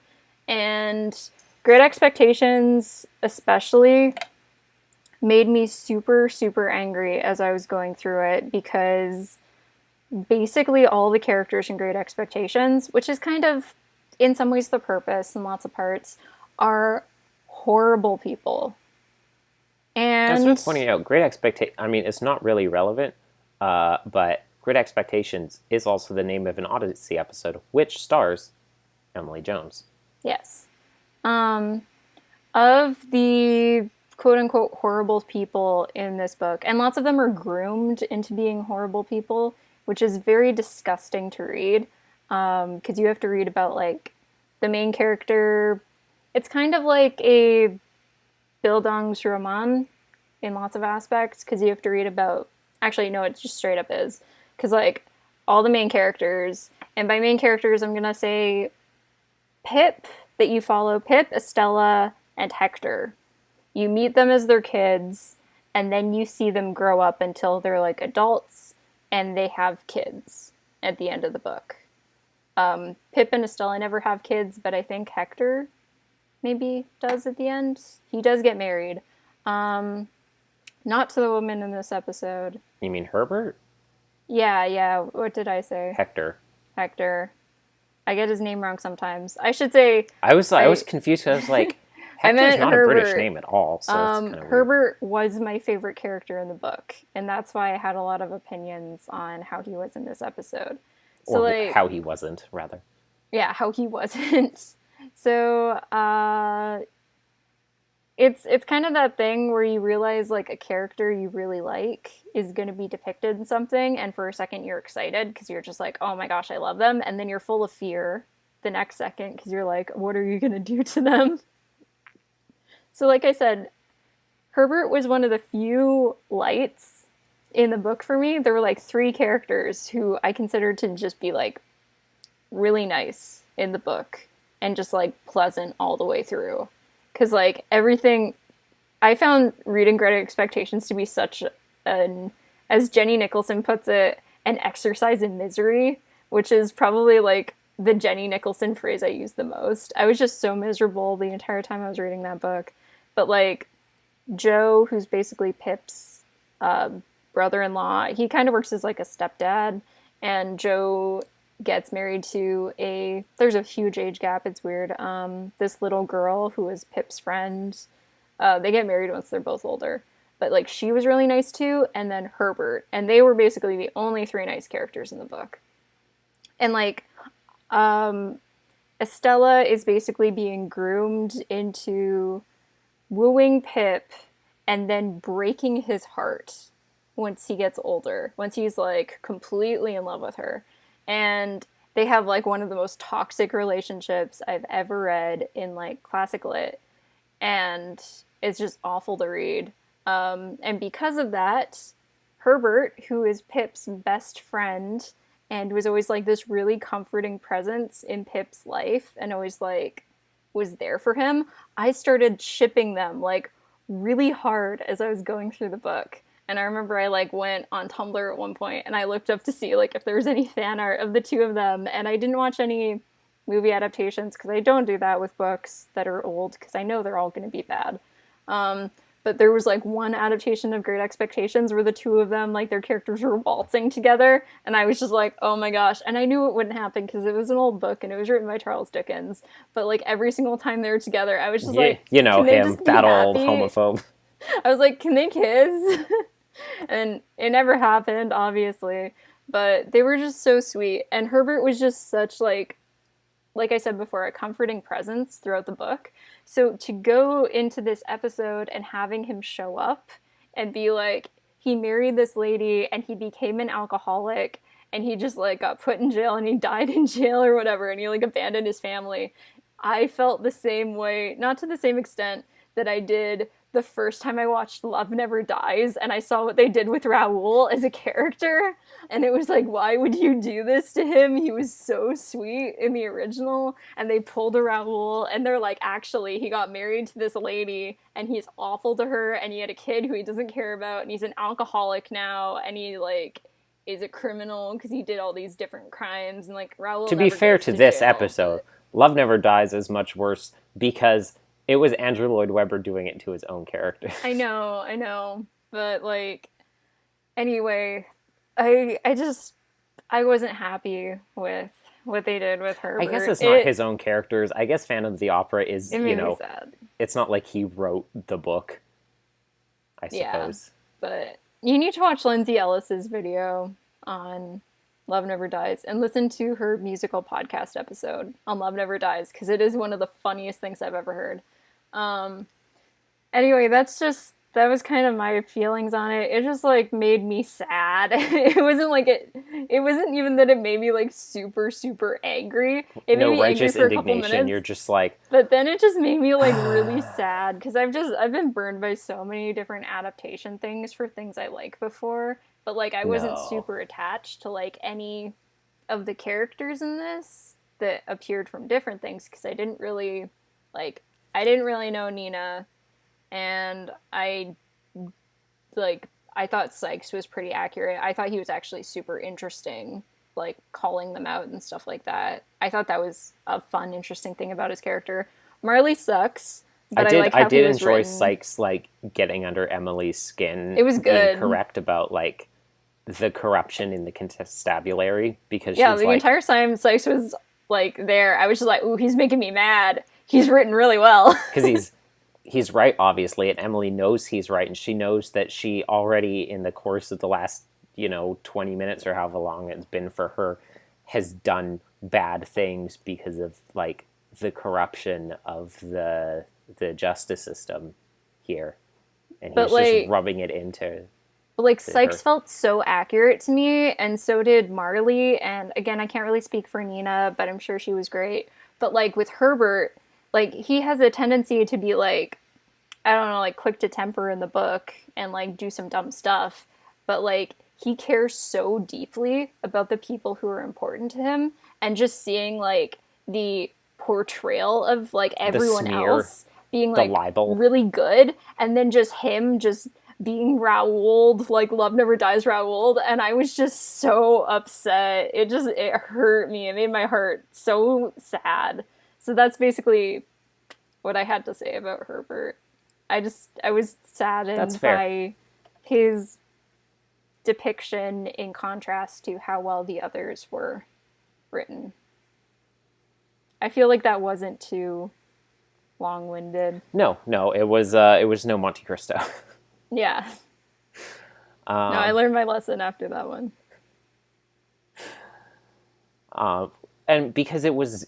And Great Expectations especially made me super, super angry as I was going through it because basically all the characters in Great Expectations, which is kind of in some ways the purpose in lots of parts, are horrible people. And that's worth pointing out. Great Expectations, I mean, it's not really relevant, but Great Expectations is also the name of an Odyssey episode, which stars Emily Jones. Yes. Of the quote-unquote horrible people in this book, and lots of them are groomed into being horrible people, which is very disgusting to read, because you have to read about, like, the main character. It's kind of like a Bildungsroman in lots of aspects, because you have to read about... Actually, no, it just straight up is. Because, like, all the main characters, and by main characters, I'm going to say Pip, that you follow. Pip, Estella, and Hector. You meet them as their kids, and then you see them grow up until they're, like, adults, and they have kids at the end of the book. Pip and Estella never have kids, but I think Hector maybe does at the end. He does get married. Not to the woman in this episode. You mean Herbert? Yeah. What did I say? Hector. I get his name wrong sometimes. I should say... I was confused. I was like, Hector's not Herbert. A British name at all. So it's kind of Herbert was my favorite character in the book, and that's why I had a lot of opinions on how he was in this episode. So, or like, how he wasn't, rather. Yeah, how he wasn't. So, it's kind of that thing where you realize, like, a character you really like is going to be depicted in something, and for a second you're excited because you're just like, oh my gosh, I love them, and then you're full of fear the next second because you're like, what are you going to do to them? So like I said, Herbert was one of the few lights in the book for me. There were like 3 characters who I considered to just be like really nice in the book and just like pleasant all the way through. Because like everything, I found reading Great Expectations to be such an, as Jenny Nicholson puts it, an exercise in misery, which is probably like the Jenny Nicholson phrase I use the most. I was just so miserable the entire time I was reading that book. But like Joe, who's basically Pip's brother-in-law, he kind of works as like a stepdad, and Joe gets married to there's a huge age gap, it's weird. This little girl who is Pip's friend, they get married once they're both older. But like she was really nice too, and then Herbert. And they were basically the only three nice characters in the book. And like Estella is basically being groomed into wooing Pip and then breaking his heart once he gets older, once he's like completely in love with her. And they have like one of the most toxic relationships I've ever read in like classic lit. And it's just awful to read. And because of that, Herbert, who is Pip's best friend and was always like this really comforting presence in Pip's life and always like was there for him, I started shipping them like really hard as I was going through the book. And I remember I like went on Tumblr at one point and I looked up to see like if there was any fan art of the two of them, and I didn't watch any movie adaptations because I don't do that with books that are old because I know they're all going to be bad. But there was like one adaptation of Great Expectations where the two of them, like their characters were waltzing together, and I was just like, oh my gosh. And I knew it wouldn't happen because it was an old book and it was written by Charles Dickens. But like every single time they were together, I was just like, you know him, that old happy? homophobe. I was like, can they kiss? And it never happened, obviously. But they were just so sweet. And Herbert was just such like I said before, a comforting presence throughout the book. So to go into this episode and having him show up and be like, he married this lady and he became an alcoholic and he just like got put in jail and he died in jail or whatever and he like abandoned his family. I felt the same way, not to the same extent that I did the first time I watched Love Never Dies and I saw what they did with Raoul as a character. And it was like, why would you do this to him? He was so sweet in the original. And they pulled a Raoul and they're like, actually, he got married to this lady and he's awful to her and he had a kid who he doesn't care about and he's an alcoholic now and he like is a criminal because he did all these different crimes. And like Raoul, to be fair to this episode, Love Never Dies is much worse because it was Andrew Lloyd Webber doing it to his own character. I know. But, like, anyway, I wasn't happy with what they did with Herbert. I guess it's not his own characters. I guess Phantom of the Opera is, it made me sad. It's not like he wrote the book, I suppose. Yeah, but you need to watch Lindsay Ellis's video on Love Never Dies and listen to her musical podcast episode on Love Never Dies because it is one of the funniest things I've ever heard. Anyway, that was kind of my feelings on it. It just like made me sad. It wasn't even that it made me like super, super angry. It made me angry for a couple minutes. You're just like, but then it just made me like really sad because I've been burned by so many different adaptation things for things I like before. But like I wasn't super attached to like any of the characters in this that appeared from different things because I didn't really know Nina, and I thought Sykes was pretty accurate. I thought he was actually super interesting, like calling them out and stuff like that. I thought that was a fun, interesting thing about his character. Marley sucks, but I did enjoy Sykes like getting under Emily's skin. It was good. Being correct about like the corruption in the constabulary because the entire time Sykes was like there, I was just like, ooh, he's making me mad. He's written really well. Because he's right, obviously, and Emily knows he's right, and she knows that she already, in the course of the last, 20 minutes or however long it's been for her, has done bad things because of, like, the corruption of the justice system here. And he's just rubbing it into... But, like, Sykes felt so accurate to me, and so did Marley, and, again, I can't really speak for Nina, but I'm sure she was great. But, like, with Herbert... Like, he has a tendency to be, like, I don't know, like, quick to temper in the book and, like, do some dumb stuff. But, like, he cares so deeply about the people who are important to him. And just seeing, like, the portrayal of, like, everyone else being, like, really good. And then just him just being Raoul, like, Love Never Dies Raoul. And I was just so upset. It hurt me. It made my heart so sad. So that's basically what I had to say about Herbert. I was saddened by his depiction in contrast to how well the others were written. I feel like that wasn't too long-winded. No, it was no Monte Cristo. Yeah. No, I learned my lesson after that one. And because it was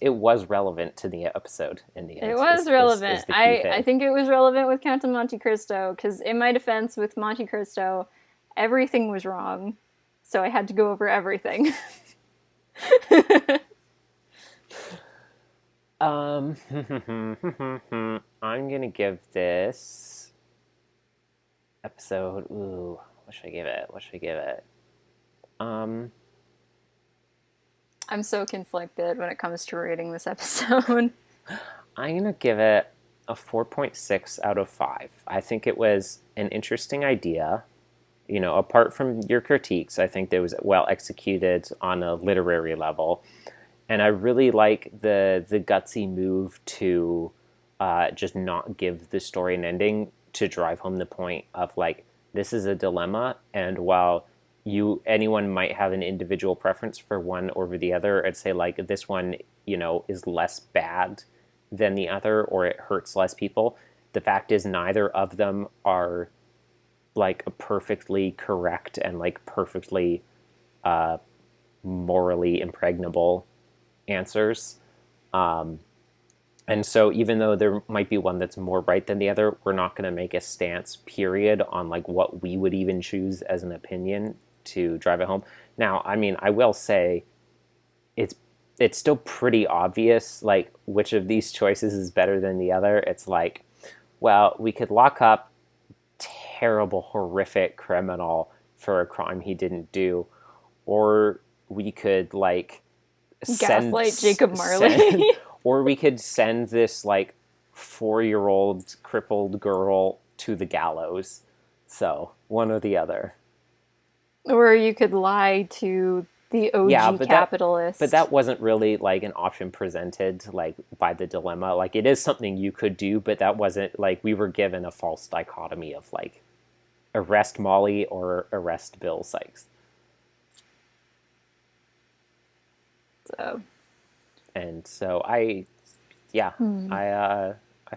relevant to the episode in the end. It was relevant. I think it was relevant with Count of Monte Cristo, because in my defense with Monte Cristo, everything was wrong. So I had to go over everything. I'm gonna give this episode. Ooh, what should I give it? I'm so conflicted when it comes to rating this episode. I'm gonna give it a 4.6 out of 5. I think it was an interesting idea. You know, apart from your critiques, I think it was well executed on a literary level. And I really like the gutsy move to just not give the story an ending, to drive home the point of, like, this is a dilemma, and while anyone might have an individual preference for one over the other, I'd say, like, this one, you know, is less bad than the other, or it hurts less people. The fact is, neither of them are, like, perfectly correct and, like, perfectly morally impregnable answers. And so even though there might be one that's more right than the other, we're not going to make a stance, period, on, like, what we would even choose as an opinion to drive it home. Now, I mean, I will say it's still pretty obvious, like, which of these choices is better than the other. It's like, well, we could lock up terrible, horrific criminal for a crime he didn't do, or we could, like, gaslight Jacob Marley. Or we could send this, like, 4-year-old crippled girl to the gallows. So, one or the other. Or you could lie to the OG capitalist. But that wasn't really, like, an option presented, like, by the dilemma. Like, it is something you could do, but that wasn't, like, we were given a false dichotomy of, like, arrest Molly or arrest Bill Sykes. So... And so I think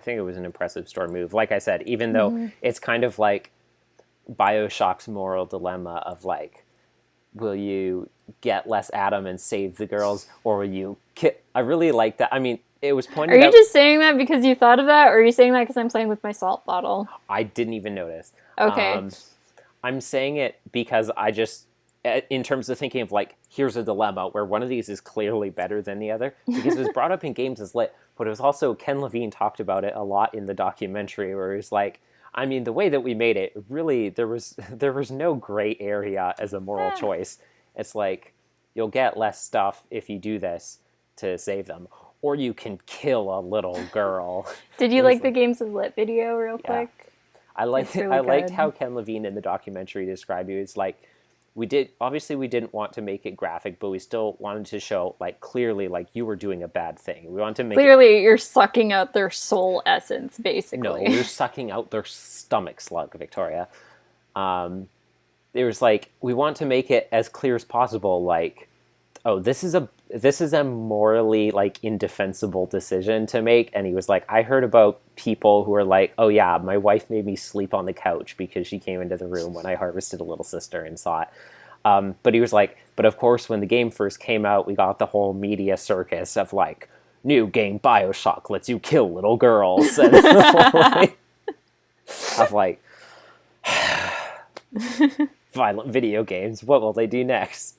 it was an impressive story move. Like I said, even though it's kind of like BioShock's moral dilemma of, like, will you get less Adam and save the girls, or will you I really like that. I mean, it was pointed out... Are you just saying that because you thought of that, or are you saying that because I'm playing with my salt bottle? I didn't even notice. Okay. I'm saying it because I just... in terms of thinking of, like, here's a dilemma where one of these is clearly better than the other, because it was brought up in Games as Lit, but it was also, Ken Levine talked about it a lot in the documentary, where he's like, I mean, the way that we made it, really, there was no gray area as a moral choice. It's like, you'll get less stuff if you do this to save them, or you can kill a little girl. Did you like the Games as Lit video real quick? I liked it. I liked how Ken Levine in the documentary described it. It's like, we didn't want to make it graphic, but we still wanted to show, like, clearly, like, you were doing a bad thing. We wanted to make you're sucking out their soul essence, basically. No, you're sucking out their stomach slug, Victoria. It was like, we want to make it as clear as possible, like, oh, this is a morally, like, indefensible decision to make. And he was like, I heard about people who are like, oh yeah, my wife made me sleep on the couch because she came into the room when I harvested a little sister and saw it. But he was like, but of course, when the game first came out, we got the whole media circus of, like, new game BioShock lets you kill little girls. And of, like, violent video games, what will they do next?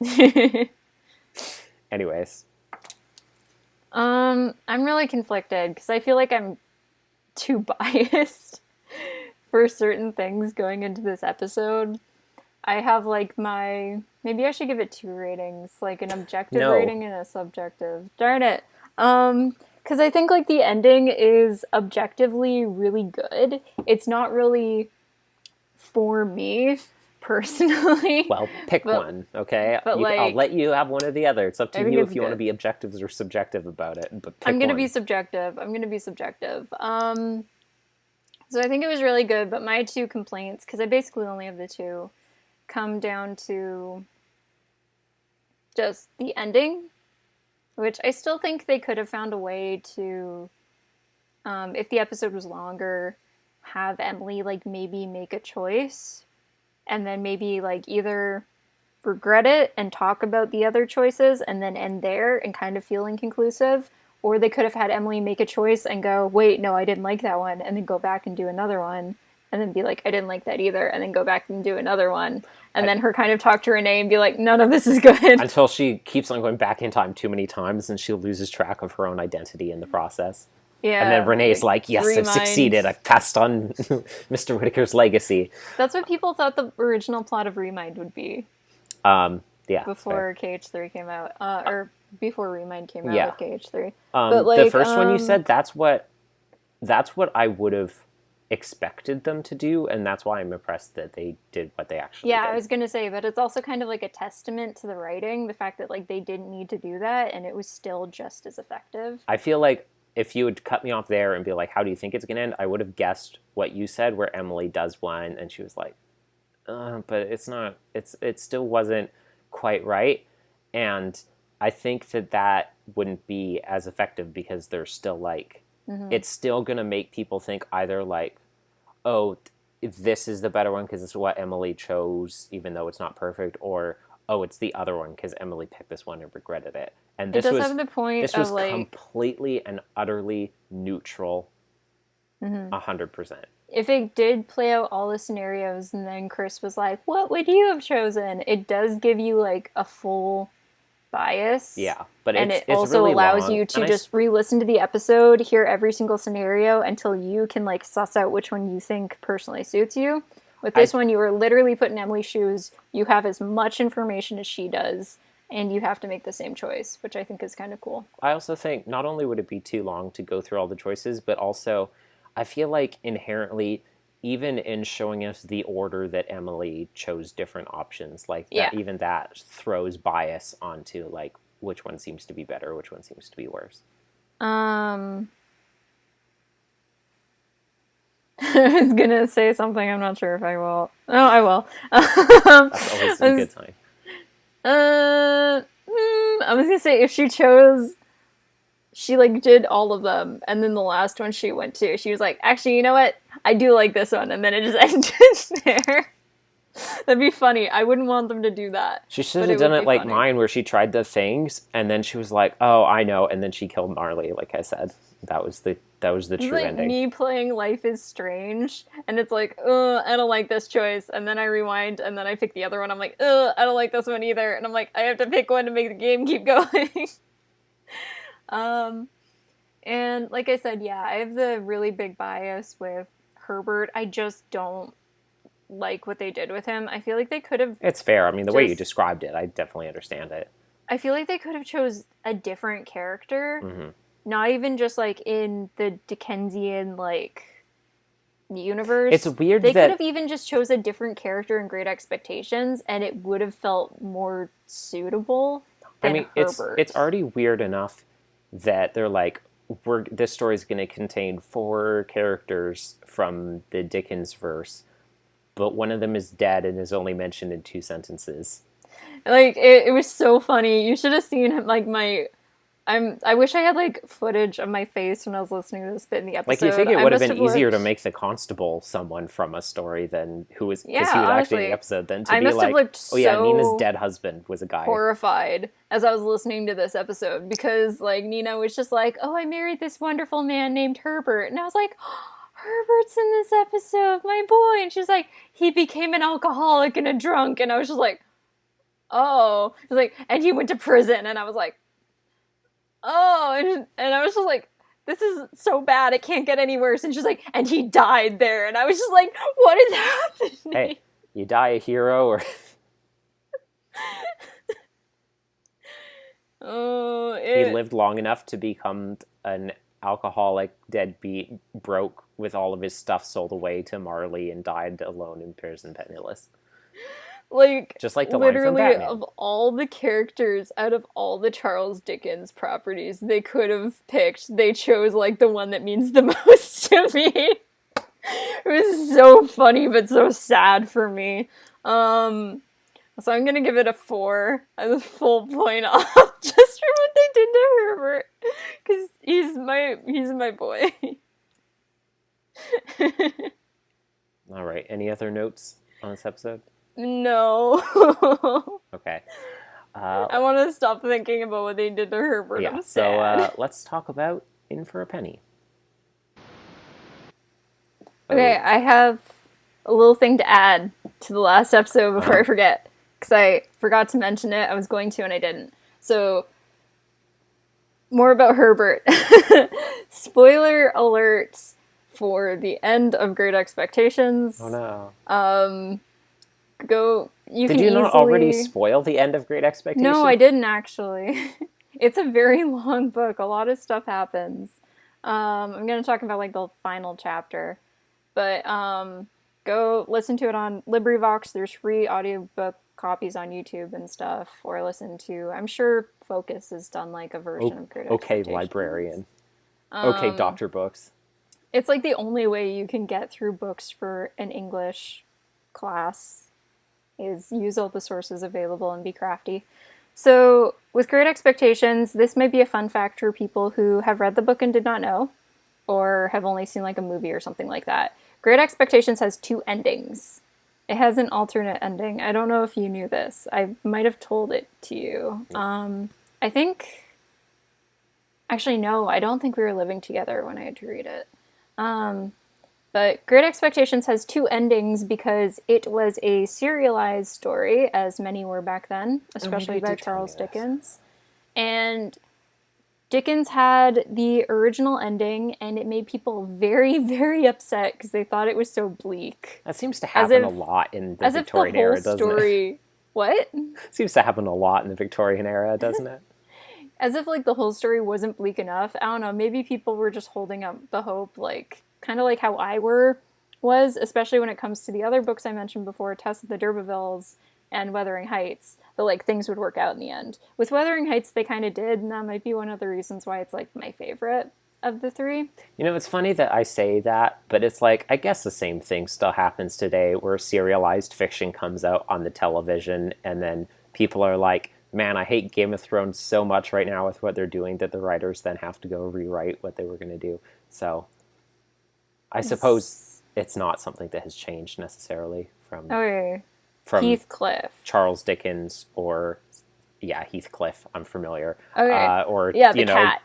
Anyways. I'm really conflicted because I feel like I'm too biased for certain things going into this episode. I have, like, maybe I should give it 2 ratings, like an objective rating and a subjective. Darn it. Because I think, like, the ending is objectively really good. It's not really for me personally. Well, pick one, okay? But I'll let you have one or the other. It's up to you if you want to be objective or subjective about it. But I'm going to be subjective. So I think it was really good, but my 2 complaints, because I basically only have the 2, come down to just the ending. Which I still think they could have found a way to, if the episode was longer, have Emily, like, maybe make a choice, and then maybe, like, either regret it and talk about the other choices and then end there and kind of feel inconclusive, or they could have had Emily make a choice and go, wait, no, I didn't like that one, and then go back and do another one, and then be like, I didn't like that either, and then go back and do another one. And then her kind of talk to Renee and be like, none of this is good. Until she keeps on going back in time too many times and she loses track of her own identity in the process. Yeah. And then Renee's like, yes, Remind. I've succeeded. I've passed on Mr. Whittaker's legacy. That's what people thought the original plot of Remind would be. Yeah. Before KH3 came out. Or before Remind came out with KH3. But like, the first one you said, that's what I would have expected them to do, and that's why I'm impressed that they did what they actually did. I was gonna say, but it's also kind of like a testament to the writing, the fact that like they didn't need to do that and it was still just as effective. I feel like if you had cut me off there and be like, how do you think it's gonna end, I would have guessed what you said, where Emily does one and she was like, but it's not, it still wasn't quite right. And I think that wouldn't be as effective because they're still like, it's still going to make people think either like, oh, this is the better one because it's what Emily chose, even though it's not perfect, or, oh, it's the other one because Emily picked this one and regretted it. And this have the point this of was like, completely and utterly neutral, 100%. If it did play out all the scenarios and then Chris was like, what would you have chosen? It does give you like a full bias. Yeah, but it it's also really allows long, you to just re-listen to the episode, hear every single scenario until you can like suss out which one you think personally suits you. With this one, you are literally put in Emily's shoes. You have as much information as she does, and you have to make the same choice, which I think is kind of cool. I also think not only would it be too long to go through all the choices, but also I feel like inherently, even in showing us the order that Emily chose different options, like that, even that throws bias onto like which one seems to be better, which one seems to be worse. I was gonna say something. I'm not sure if I will. Oh, I will. That's always a good sign. I was gonna say if she like did all of them, and then the last one she went to, she was like, actually, you know what? I do like this one, and then it just ended there. That'd be funny. I wouldn't want them to do that. She should have done it like mine, where she tried the things, and then she was like, oh, I know, and then she killed Marley, like I said. That was the true like ending. Me playing Life is Strange, and it's like, I don't like this choice, and then I rewind, and then I pick the other one. I'm like, I don't like this one either, and I'm like, I have to pick one to make the game keep going. And like I said, I have the really big bias with Herbert. I just don't like what they did with him. I feel like they could have... It's fair. I mean, the way you described it, I definitely understand it. I feel like they could have chose a different character. Not even just, like, in the Dickensian, like, universe. It's weird They could have even just chose a different character in Great Expectations, and it would have felt more suitable than Herbert. It's already weird enough that they're like, this story is going to contain 4 characters from the Dickens verse, but one of them is dead and is only mentioned in 2 sentences. Like, it was so funny. You should have seen him, like, I wish I had, like, footage of my face when I was listening to this bit in the episode. Like, you think it would have been easier to make the constable someone from a story than who was... Because he was actually in the episode, than to be like, oh yeah, Nina's dead husband was a guy. Horrified as I was listening to this episode, because, like, Nina was just like, oh, I married this wonderful man named Herbert. And I was like, oh, Herbert's in this episode, my boy. And she's like, he became an alcoholic and a drunk. And I was just like, oh. She's like, and he went to prison. And I was like, oh, and I was just like, this is so bad, it can't get any worse. And she's like, and he died there. And I was just like, what is happening? Hey, you die a hero, or... He lived long enough to become an alcoholic, deadbeat, broke, with all of his stuff sold away to Marley, and died alone in prison, penniless. Like, just like the line from Batman. Of all the characters out of all the Charles Dickens properties they could have picked, they chose, like, the one that means the most to me. It was so funny, but so sad for me. So I'm gonna give it a 4 as a full point off just for what they did to Herbert. Because he's my boy. All right. Any other notes on this episode? No. Okay. I want to stop thinking about what they did to Herbert. Yeah. I'm sad. So let's talk about In for a Penny. Okay, I have a little thing to add to the last episode before I forget. Because I forgot to mention it. I was going to and I didn't. So, more about Herbert. Spoiler alert for the end of Great Expectations. Oh no. Did you not already spoil the end of Great Expectations? No, I didn't actually. It's a very long book. A lot of stuff happens. I'm going to talk about like the final chapter. But go listen to it on LibriVox. There's free audiobook copies on YouTube and stuff. Or listen to, I'm sure Focus has done like a version of Great Expectations. Okay, librarian. Okay, Dr. Books. It's like the only way you can get through books for an English class is use all the sources available and be crafty. So with Great Expectations, this may be a fun fact for people who have read the book and did not know, or have only seen like a movie or something like that. Great Expectations has 2 endings. It has an alternate ending. I don't know if you knew this. I might have told it to you. I think... Actually, no, I don't think we were living together when I had to read it. But Great Expectations has 2 endings because it was a serialized story, as many were back then, especially by Charles Dickens. And Dickens had the original ending, and it made people very, very upset because they thought it was so bleak. That seems to happen a lot in the Victorian era, doesn't it? What? Seems to happen a lot in the Victorian era, doesn't it? As if, like, the whole story wasn't bleak enough. I don't know, maybe people were just holding up the hope, like, kind of like how was, especially when it comes to the other books I mentioned before, Tess of the D'Urbervilles and Wuthering Heights, that, like, things would work out in the end. With Wuthering Heights, they kind of did, and that might be one of the reasons why it's, like, my favorite of the 3. You know, it's funny that I say that, but it's like, I guess the same thing still happens today, where serialized fiction comes out on the television, and then people are like, man, I hate Game of Thrones so much right now with what they're doing that the writers then have to go rewrite what they were going to do. So I suppose it's not something that has changed necessarily from Heathcliff, Charles Dickens, or Heathcliff. I'm familiar. Okay. Or cat.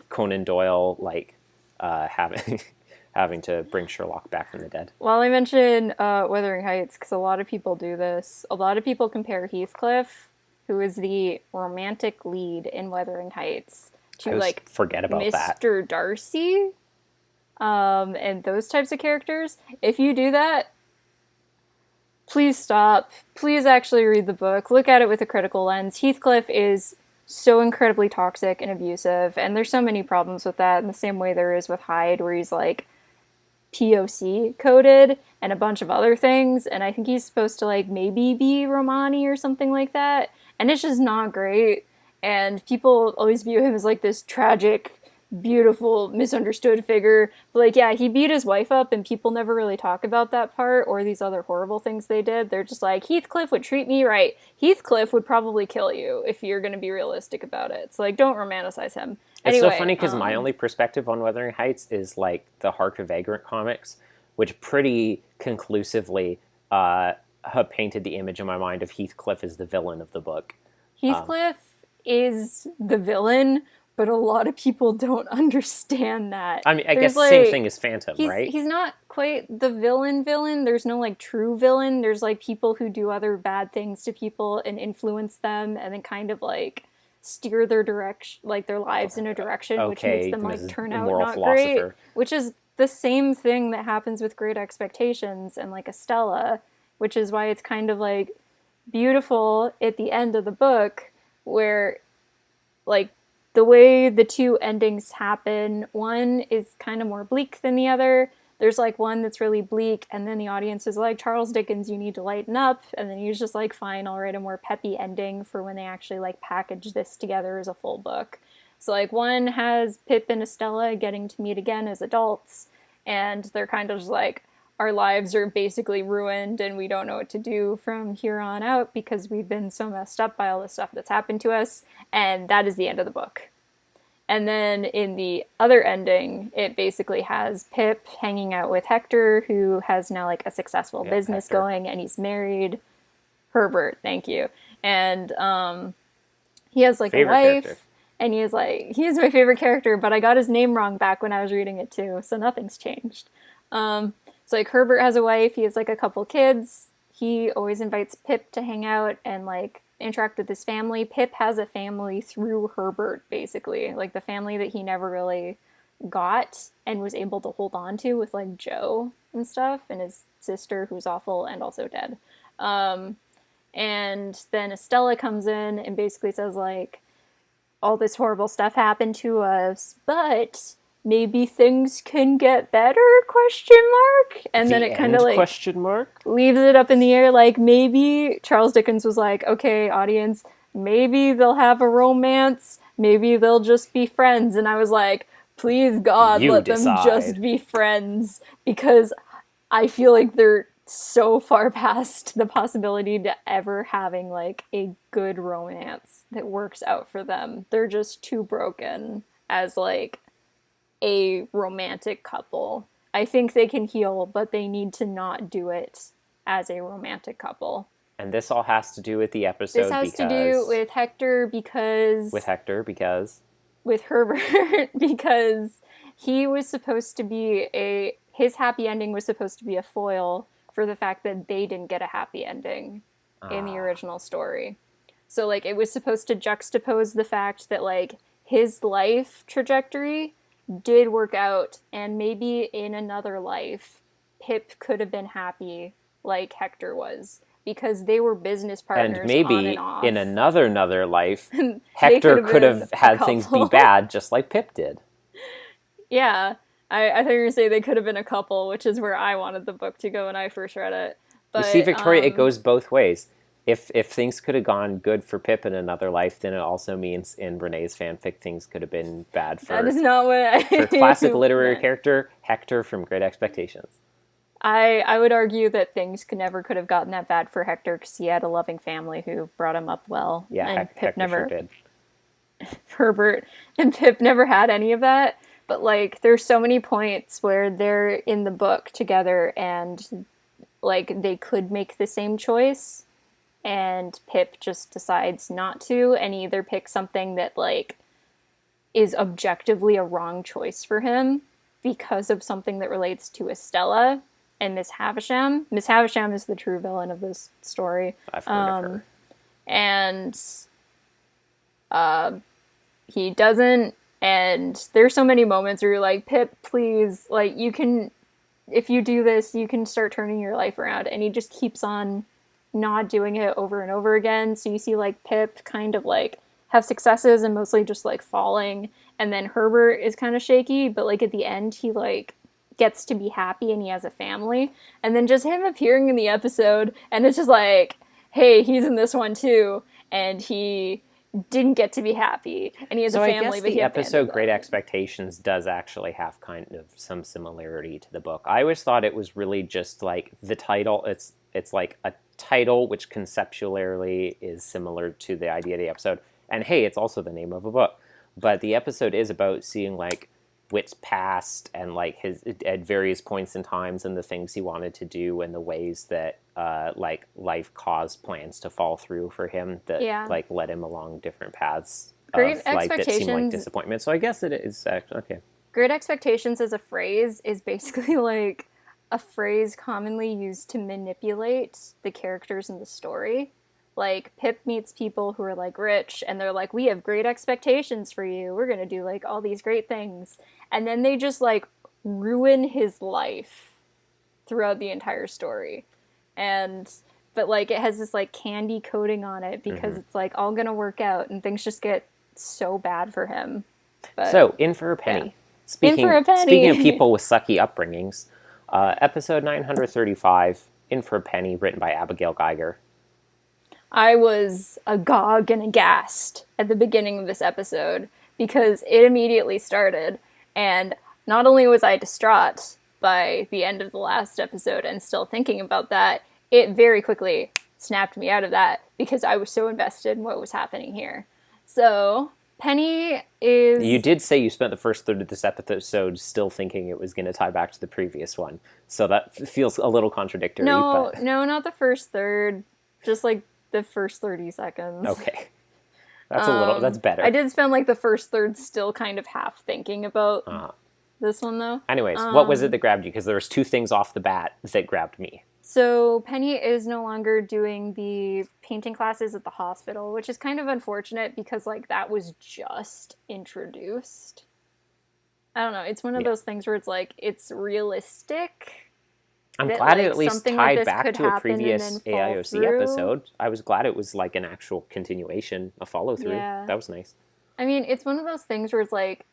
Conan Doyle, like having to bring Sherlock back from the dead. Well, I mentioned Wuthering Heights because a lot of people do this. A lot of people compare Heathcliff, who is the romantic lead in Wuthering Heights, to like forget about Mr. Darcy, and those types of characters. If you do that, please stop. Please actually read the book. Look at it with a critical lens. Heathcliff is so incredibly toxic and abusive, and there's so many problems with that in the same way there is with Hyde, where he's like POC coded and a bunch of other things, and I think he's supposed to like maybe be Romani or something like that. And it's just not great. And people always view him as like this tragic, beautiful, misunderstood figure. But like, yeah, he beat his wife up and people never really talk about that part or these other horrible things they did. They're just like, Heathcliff would treat me right. Heathcliff would probably kill you if you're going to be realistic about it. So like, don't romanticize him. It's so funny because my only perspective on Wuthering Heights is like the Hark of Vagrant comics, which pretty conclusively have painted the image in my mind of Heathcliff as the villain of the book. Heathcliff is the villain, but a lot of people don't understand that. I mean, I guess the same thing as Phantom, right? He's not quite the villain. There's no, like, true villain. There's, like, people who do other bad things to people and influence them and then kind of, like, steer their direction, like, their lives in a direction, which makes them, like, turn out not great. Which is the same thing that happens with Great Expectations and, like, Estella, which is why it's kind of, like, beautiful at the end of the book where, like, the way the 2 endings happen, one is kind of more bleak than the other. There's like one that's really bleak, and then the audience is like, Charles Dickens, you need to lighten up, and then he's just like, fine, I'll write a more peppy ending for when they actually like package this together as a full book. So like one has Pip and Estella getting to meet again as adults, and they're kind of just like, our lives are basically ruined and we don't know what to do from here on out because we've been so messed up by all the stuff that's happened to us. And that is the end of the book. And then in the other ending, it basically has Pip hanging out with Hector, who has now like a successful business Hector. going, and he's married. Herbert, thank you. And he has like Favorite a wife. character. And he is my favorite character, but I got his name wrong back when I was reading it too, so nothing's changed. So like Herbert has a wife, he has like a couple kids. He always invites Pip to hang out and like interact with his family. Pip has a family through Herbert, basically. Like the family that he never really got and was able to hold on to with like Joe and stuff, and his sister who's awful and also dead. And then Estella comes in and basically says like, all this horrible stuff happened to us, but maybe things can get better, ? And then it kind of like question mark leaves it up in the air, like maybe Charles Dickens was like, okay, audience, maybe they'll have a romance, maybe they'll just be friends. And I was like, please God, let them just be friends, because I feel like they're so far past the possibility to ever having like a good romance that works out for them. They're just too broken as like a romantic couple. I think they can heal, but they need to not do it as a romantic couple. And this all has to do with the episode. This has to do with Hector because... With Hector because... With Herbert because he was supposed to be his happy ending was supposed to be a foil for the fact that they didn't get a happy ending in the original story. So, like, it was supposed to juxtapose the fact that, like, his life trajectory did work out, and maybe in another life, Pip could have been happy like Hector was, because they were business partners and maybe on and off. In another life, Hector could have had things be bad just like Pip did. Yeah. I thought you were going to say they could have been a couple, which is where I wanted the book to go when I first read it. But, you see, Victoria, it goes both ways. If things could have gone good for Pip in another life, then it also means in Renee's fanfic things could have been bad for... That is not what for classic literary character, Hector from Great Expectations. I would argue that things could have gotten that bad for Hector because he had a loving family who brought him up well. Yeah, and Pip Hector never sure did. Herbert and Pip never had any of that. But, like, there's so many points where they're in the book together and, like, they could make the same choice, and Pip just decides not to, and either pick something that, like, is objectively a wrong choice for him because of something that relates to Estella and Miss Havisham. Miss Havisham is the true villain of this story. I've heard of her. And he doesn't. And there's so many moments where you're like, Pip, please, like, you can, if you do this, you can start turning your life around. And he just keeps on not doing it over and over again. So you see, like, Pip kind of, like, have successes and mostly just, like, falling. And then Herbert is kind of shaky, but, like, at the end, he, like, gets to be happy and he has a family. And then just him appearing in the episode, and it's just like, hey, he's in this one too. And he didn't get to be happy, and he has a family. I guess but the episode Great Expectations does actually have kind of some similarity to the book. I always thought it was really just like the title. It's like a title which conceptually is similar to the idea of the episode. And hey, it's also the name of a book. But the episode is about seeing like Whit's past and like his at various points in times and the things he wanted to do and the ways that like life caused plans to fall through for him that like led him along different paths of life that seemed like disappointment. So I guess it is actually okay. Great Expectations as a phrase is basically like a phrase commonly used to manipulate the characters in the story. Like, Pip meets people who are, like, rich, and they're like, we have great expectations for you. We're gonna do, like, all these great things. And then they just, like, ruin his life throughout the entire story. But, like, it has this, like, candy coating on it because it's, like, all gonna work out, and things just get so bad for him. But, so, In for a Penny. Yeah. Speaking of people with sucky upbringings, episode 935, In for a Penny, written by Abigail Geiger. I was agog and aghast at the beginning of this episode because it immediately started, and not only was I distraught, by the end of the last episode and still thinking about that, it very quickly snapped me out of that because I was so invested in what was happening here. So Penny is... You did say you spent the first third of this episode still thinking it was going to tie back to the previous one. So that feels a little contradictory. No, not the first third. Just like the first 30 seconds. Okay. That's better. I did spend like the first third still kind of half thinking about this one though. Anyways, what was it that grabbed you? Because there was two things off the bat that grabbed me. So Penny is no longer doing the painting classes at the hospital, which is kind of unfortunate because like that was just introduced. I don't know. It's one of those things where it's like, it's realistic. I'm glad it at least tied back to a previous AIOC episode. I was glad it was like an actual continuation, a follow through. Yeah. That was nice. I mean, it's one of those things where it's like,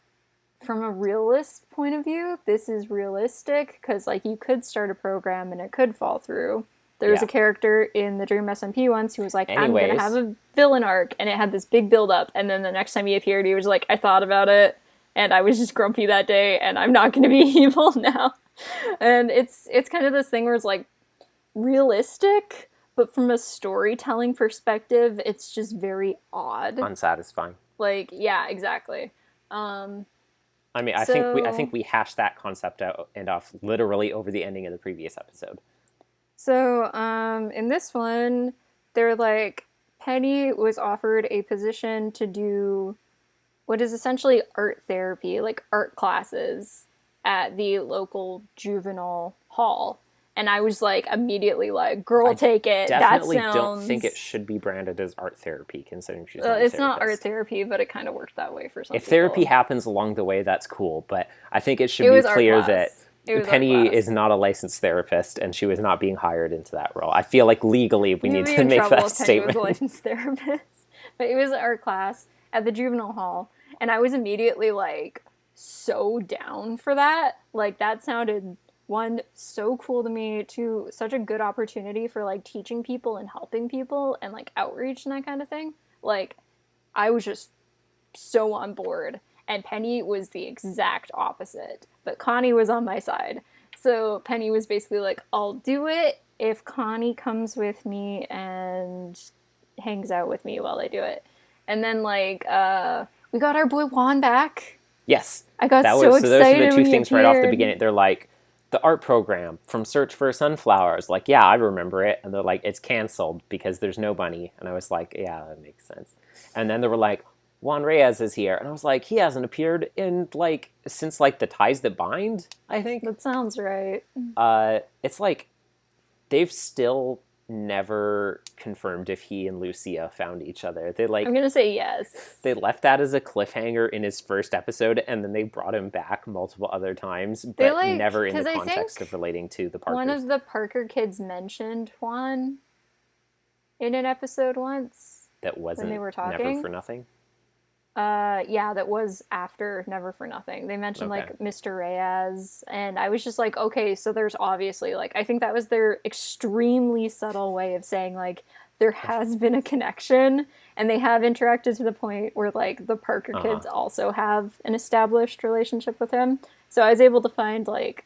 from a realist point of view, this is realistic because like you could start a program and it could fall through. There was a character in the Dream SMP once who was like, I'm going to have a villain arc, and it had this big build up, and then the next time he appeared, he was like, I thought about it, and I was just grumpy that day, and I'm not going to be evil now. And it's kind of this thing where it's like realistic, but from a storytelling perspective, it's just very odd. Unsatisfying. Like, yeah, exactly. I mean, I think we hashed that concept out and off literally over the ending of the previous episode. So, in this one, they're like, Penny was offered a position to do what is essentially art therapy, like art classes at the local juvenile hall. And I was like, immediately like, girl, take it. Definitely don't think it should be branded as art therapy, considering she's not a It's not art therapy, but it kind of worked that way for some people. If therapy happens along the way, that's cool. But I think it should be clear that Penny is not a licensed therapist, and she was not being hired into that role. I feel like legally we need to make that statement. Penny was a licensed therapist. But it was an art class at the juvenile hall, and I was immediately like so down for that. Like that sounded... one, so cool to me, two, such a good opportunity for, like, teaching people and helping people and, like, outreach and that kind of thing. Like, I was just so on board. And Penny was the exact opposite. But Connie was on my side. So Penny was basically like, I'll do it if Connie comes with me and hangs out with me while I do it. And then, like, we got our boy Juan back. Yes. I got so excited. So those are the two things right off the beginning. They're like, the art program from Search for Sunflowers. Like, yeah, I remember it. And they're like, it's canceled because there's no bunny. And I was like, yeah, that makes sense. And then they were like, Juan Reyes is here. And I was like, he hasn't appeared in, like, since, like, The Ties That Bind, I think. That sounds right. It's like, they've still never confirmed if he and Lucia found each other. They like, I'm gonna say yes. They left that as a cliffhanger in his first episode, and then they brought him back multiple other times, but never in the context of relating to the Parkers. One of the Parker kids mentioned Juan in an episode once. That wasn't when they were talking. Never for Nothing? Yeah, that was after Never for Nothing. They mentioned, like, Mr. Reyes, and I was just like, okay, so there's obviously, like, I think that was their extremely subtle way of saying, like, there has been a connection, and they have interacted to the point where, like, the Parker kids also have an established relationship with him. So I was able to find, like,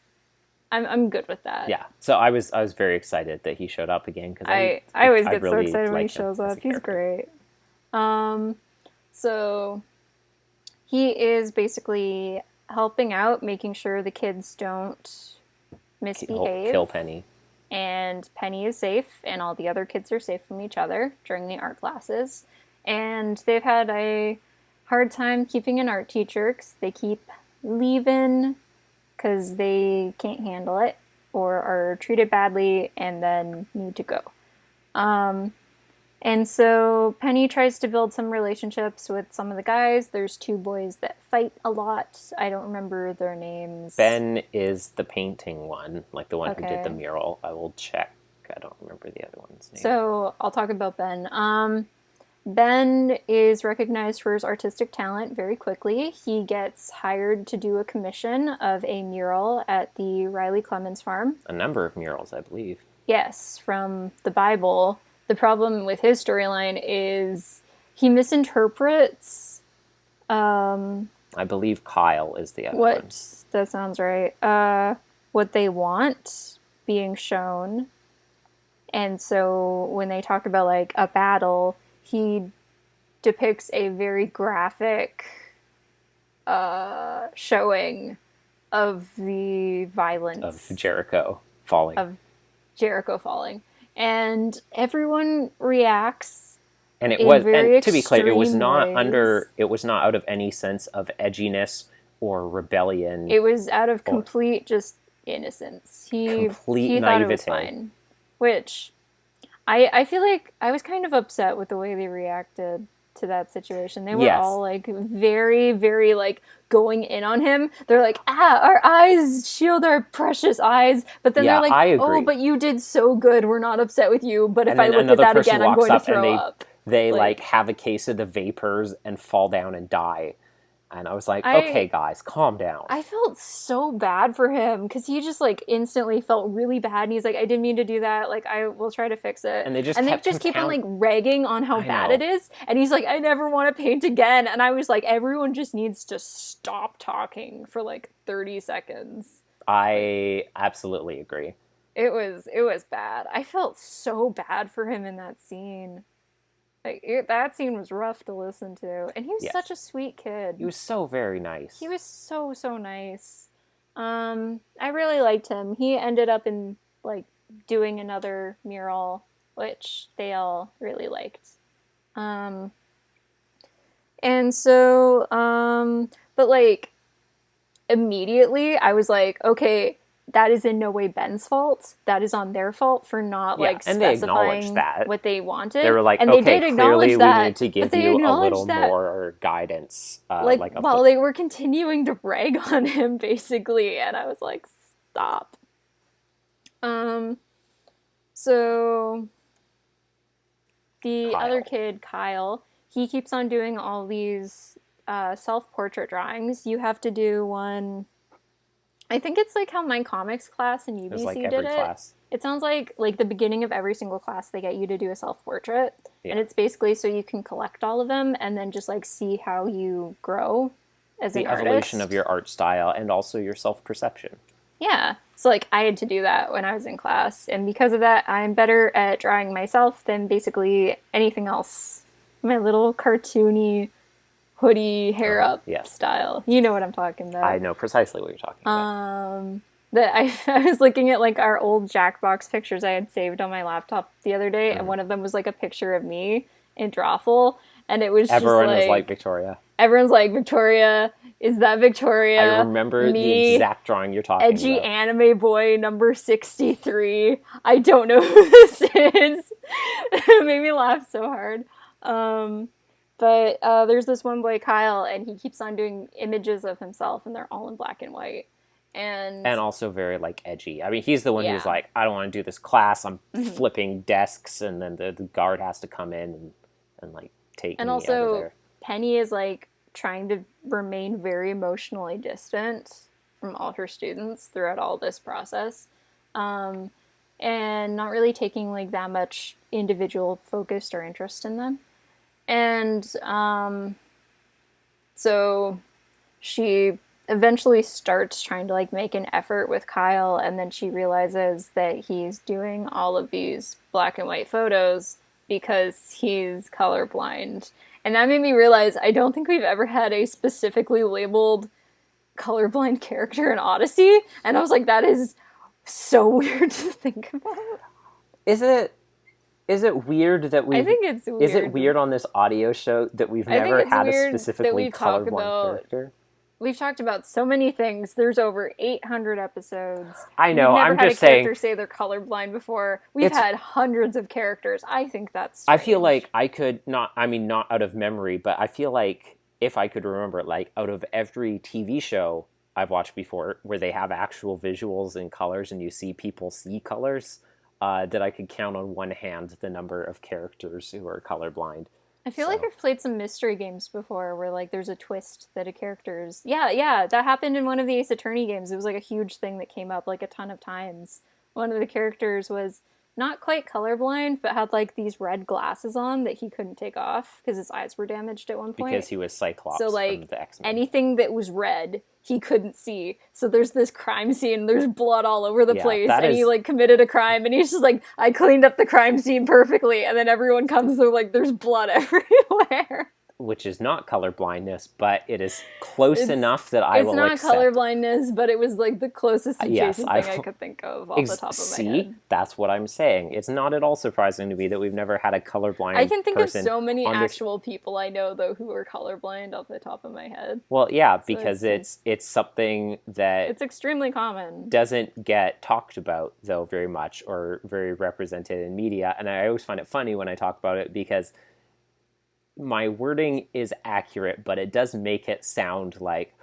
I'm good with that. Yeah, so I was very excited that he showed up again, because I always get so excited when he shows up. He's great. So he is basically helping out, making sure the kids don't misbehave. Kill Penny. And Penny is safe, and all the other kids are safe from each other during the art classes. And they've had a hard time keeping an art teacher because they keep leaving because they can't handle it or are treated badly and then need to go. And so Penny tries to build some relationships with some of the guys. There's two boys that fight a lot. I don't remember their names. Ben is the painting one, like the one who did the mural. I will check. I don't remember the other one's name. So I'll talk about Ben. Ben is recognized for his artistic talent very quickly. He gets hired to do a commission of a mural at the Riley Clemens farm. A number of murals, I believe. Yes, from the Bible. The problem with his storyline is he misinterprets... I believe Kyle is the other one. That sounds right. what they want being shown. And so when they talk about like a battle, he depicts a very graphic showing of the violence Of Jericho falling. of Jericho falling. And everyone reacts And it in was, very and to be clear, it was not ways. it was not out of any sense of edginess or rebellion. It was out of complete just innocence. Complete He thought it was naivete. fine. Which I feel like I was kind of upset with the way they reacted to that situation. They were Yes. all like very, very like going in on him. They're like, our eyes, shield our precious eyes. But then Yeah, they're I like, agree. oh, but you did so good. We're not upset with you. But if And I then look at another that person again, I'm walks going to up and throw up. they like have a case of the vapors and fall down and die. And I was like, I- okay, guys, calm down. I felt so bad for him because he just like instantly felt really bad, and he's like, "I didn't mean to do that. Like, I will try to fix it." And they just keep on like ragging on how I bad know. it is, and he's like, "I never want to paint again." And I was like, "Everyone just needs to stop talking for like 30 seconds." I absolutely agree. It was bad. I felt so bad for him in that scene. That scene was rough to listen to, and he was Yes. such a sweet kid. He was so very nice. He was so nice. I really liked him. He ended up in like doing another mural, which they all really liked. And so, but like immediately I was like, okay, that is in no way Ben's fault. That is on their fault for not Yeah, like and they acknowledged specifying that. what they wanted. They were like, and okay, they did acknowledge clearly that, we need to but give they you a acknowledged little that, more guidance. while they were continuing to rag on him, basically, and I was like, stop. So the other kid, Kyle, he keeps on doing all these self-portrait drawings. You have to do one. I think it's like how my comics class in UBC It was like did every it. class. It sounds like the beginning of every single class they get you to do a self-portrait. Yeah. And it's basically so you can collect all of them and then just like see how you grow as an artist. The evolution of your art style and also your self-perception. Yeah. So like I had to do that when I was in class, and because of that I'm better at drawing myself than basically anything else. My little cartoony hoodie hair up style. You know what I'm talking about. I know precisely what you're talking about. I was looking at like our old Jackbox pictures I had saved on my laptop the other day, and one of them was like a picture of me in Drawful, and it was everyone just was like Victoria. Everyone's like, Victoria, is that Victoria? I remember the exact drawing you're talking edgy about. Anime boy number 63. I don't know who this is. It made me laugh so hard. But there's this one boy, Kyle, and he keeps on doing images of himself, and they're all in black and white. And also very like edgy. I mean, he's the one who's like, I don't want to do this class. I'm flipping desks, and then the guard has to come in and like take me out of there. And also, Penny is like trying to remain very emotionally distant from all her students throughout all this process, and not really taking like that much individual focused or interest in them. And so she eventually starts trying to like make an effort with Kyle, and then she realizes that he's doing all of these black and white photos because he's colorblind. And that made me realize I don't think we've ever had a specifically labeled colorblind character in Odyssey, and I was like, that is so weird to think about. Is it weird that we? I think it's weird. Is it weird on this audio show that we've never had a specifically colorblind character? We've talked about so many things. There's over 800 episodes. I know. We've never I'm just saying. Had a character say they're colorblind before. We've had hundreds of characters. I think that's strange. I feel like I could not. I mean, not out of memory, but I feel like if I could remember, like out of every TV show I've watched before, where they have actual visuals and colors, and you see people see colors, that I could count on one hand the number of characters who are colorblind. I feel like I've played some mystery games before where like there's a twist that a character's... Yeah, that happened in one of the Ace Attorney games. It was like a huge thing that came up like a ton of times. One of the characters was not quite colorblind, but had like these red glasses on that he couldn't take off because his eyes were damaged at one point. Because he was Cyclops so like from the X-Men. anything that was red, he couldn't see. So there's this crime scene, there's blood all over the place, and he like committed a crime, and he's just like, I cleaned up the crime scene perfectly, and then everyone comes, they're like, there's blood everywhere. Which is not colorblindness, but it is close enough that I will accept. It's not colorblindness, but it was like the closest adjacent thing I could think of off the top of my head. See, that's what I'm saying. It's not at all surprising to me that we've never had a colorblind person. I can think of so many actual people I know, though, who are colorblind off the top of my head. Well, yeah, because it's something that... It's extremely common. Doesn't get talked about, though, very much, or very represented in media. And I always find it funny when I talk about it, because my wording is accurate, but it does make it sound like,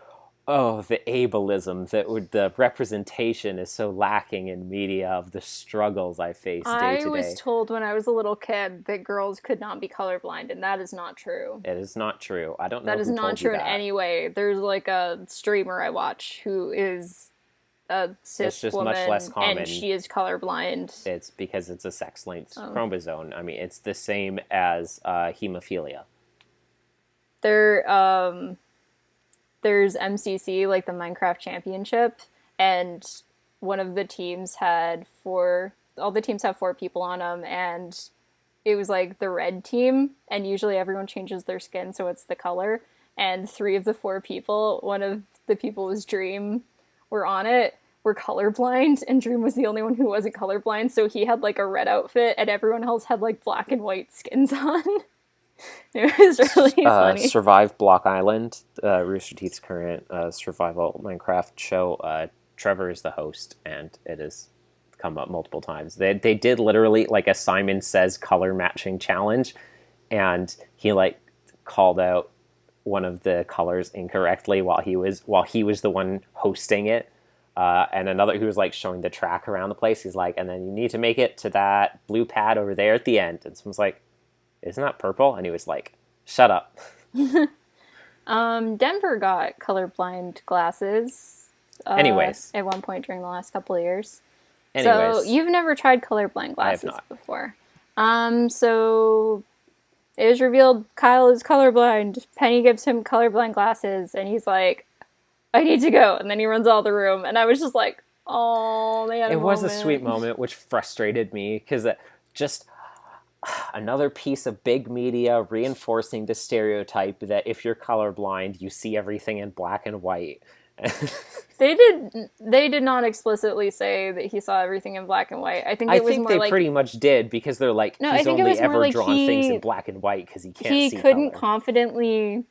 oh, the ableism, the representation is so lacking in media of the struggles I face day to day. I was told when I was a little kid that girls could not be colorblind, and that is not true. It is not true. I don't know who told you that. That is not true in any way. There's like a streamer I watch who is a cis woman, much less common, and she is colorblind. It's because it's a sex-linked chromosome. I mean, it's the same as hemophilia. There's MCC, like the Minecraft Championship, and one of the teams had all the teams have 4 people on them, and it was like the red team, and usually everyone changes their skin, so it's the color, and 3 of the 4 people, one of the people was Dream, were on it, were colorblind, and Dream was the only one who wasn't colorblind, so he had like a red outfit, and everyone else had like black and white skins on. It was really funny. Survive Block Island, Rooster Teeth's current survival Minecraft show. Trevor is the host, and it has come up multiple times. They did literally like a Simon Says color matching challenge, and he like called out one of the colors incorrectly while he was the one hosting it. And another who was like showing the track around the place. He's like, and then you need to make it to that blue pad over there at the end. And someone's like, isn't that purple? And he was like, shut up. Denver got colorblind glasses. Anyways. At one point during the last couple of years. Anyways. So you've never tried colorblind glasses I have not. Before. So it was revealed Kyle is colorblind. Penny gives him colorblind glasses, and he's like, I need to go. And then he runs out of the room, and I was just like, oh, they had a moment. It was a sweet moment, which frustrated me, because just another piece of big media reinforcing the stereotype that if you're colorblind, you see everything in black and white. They did not explicitly say that he saw everything in black and white. I think they pretty much did, because they're like, he's only ever drawn things in black and white because he can't see color. He couldn't color. Confidently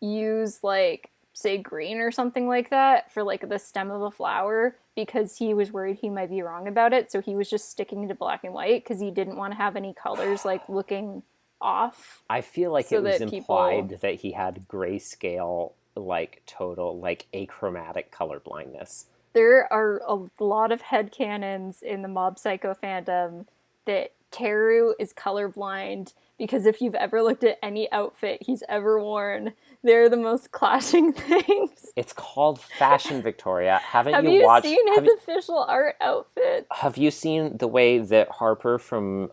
use like, say, green or something like that for like the stem of a flower, because he was worried he might be wrong about it, so he was just sticking to black and white because he didn't want to have any colors like looking off. I feel like it was implied that he had grayscale, like total, like achromatic colorblindness. There are a lot of headcanons in the Mob Psycho fandom that Teru is colorblind, because if you've ever looked at any outfit he's ever worn, they're the most clashing things. It's called Fashion Victoria. Have you seen his official art outfit? Have you seen the way that Harper from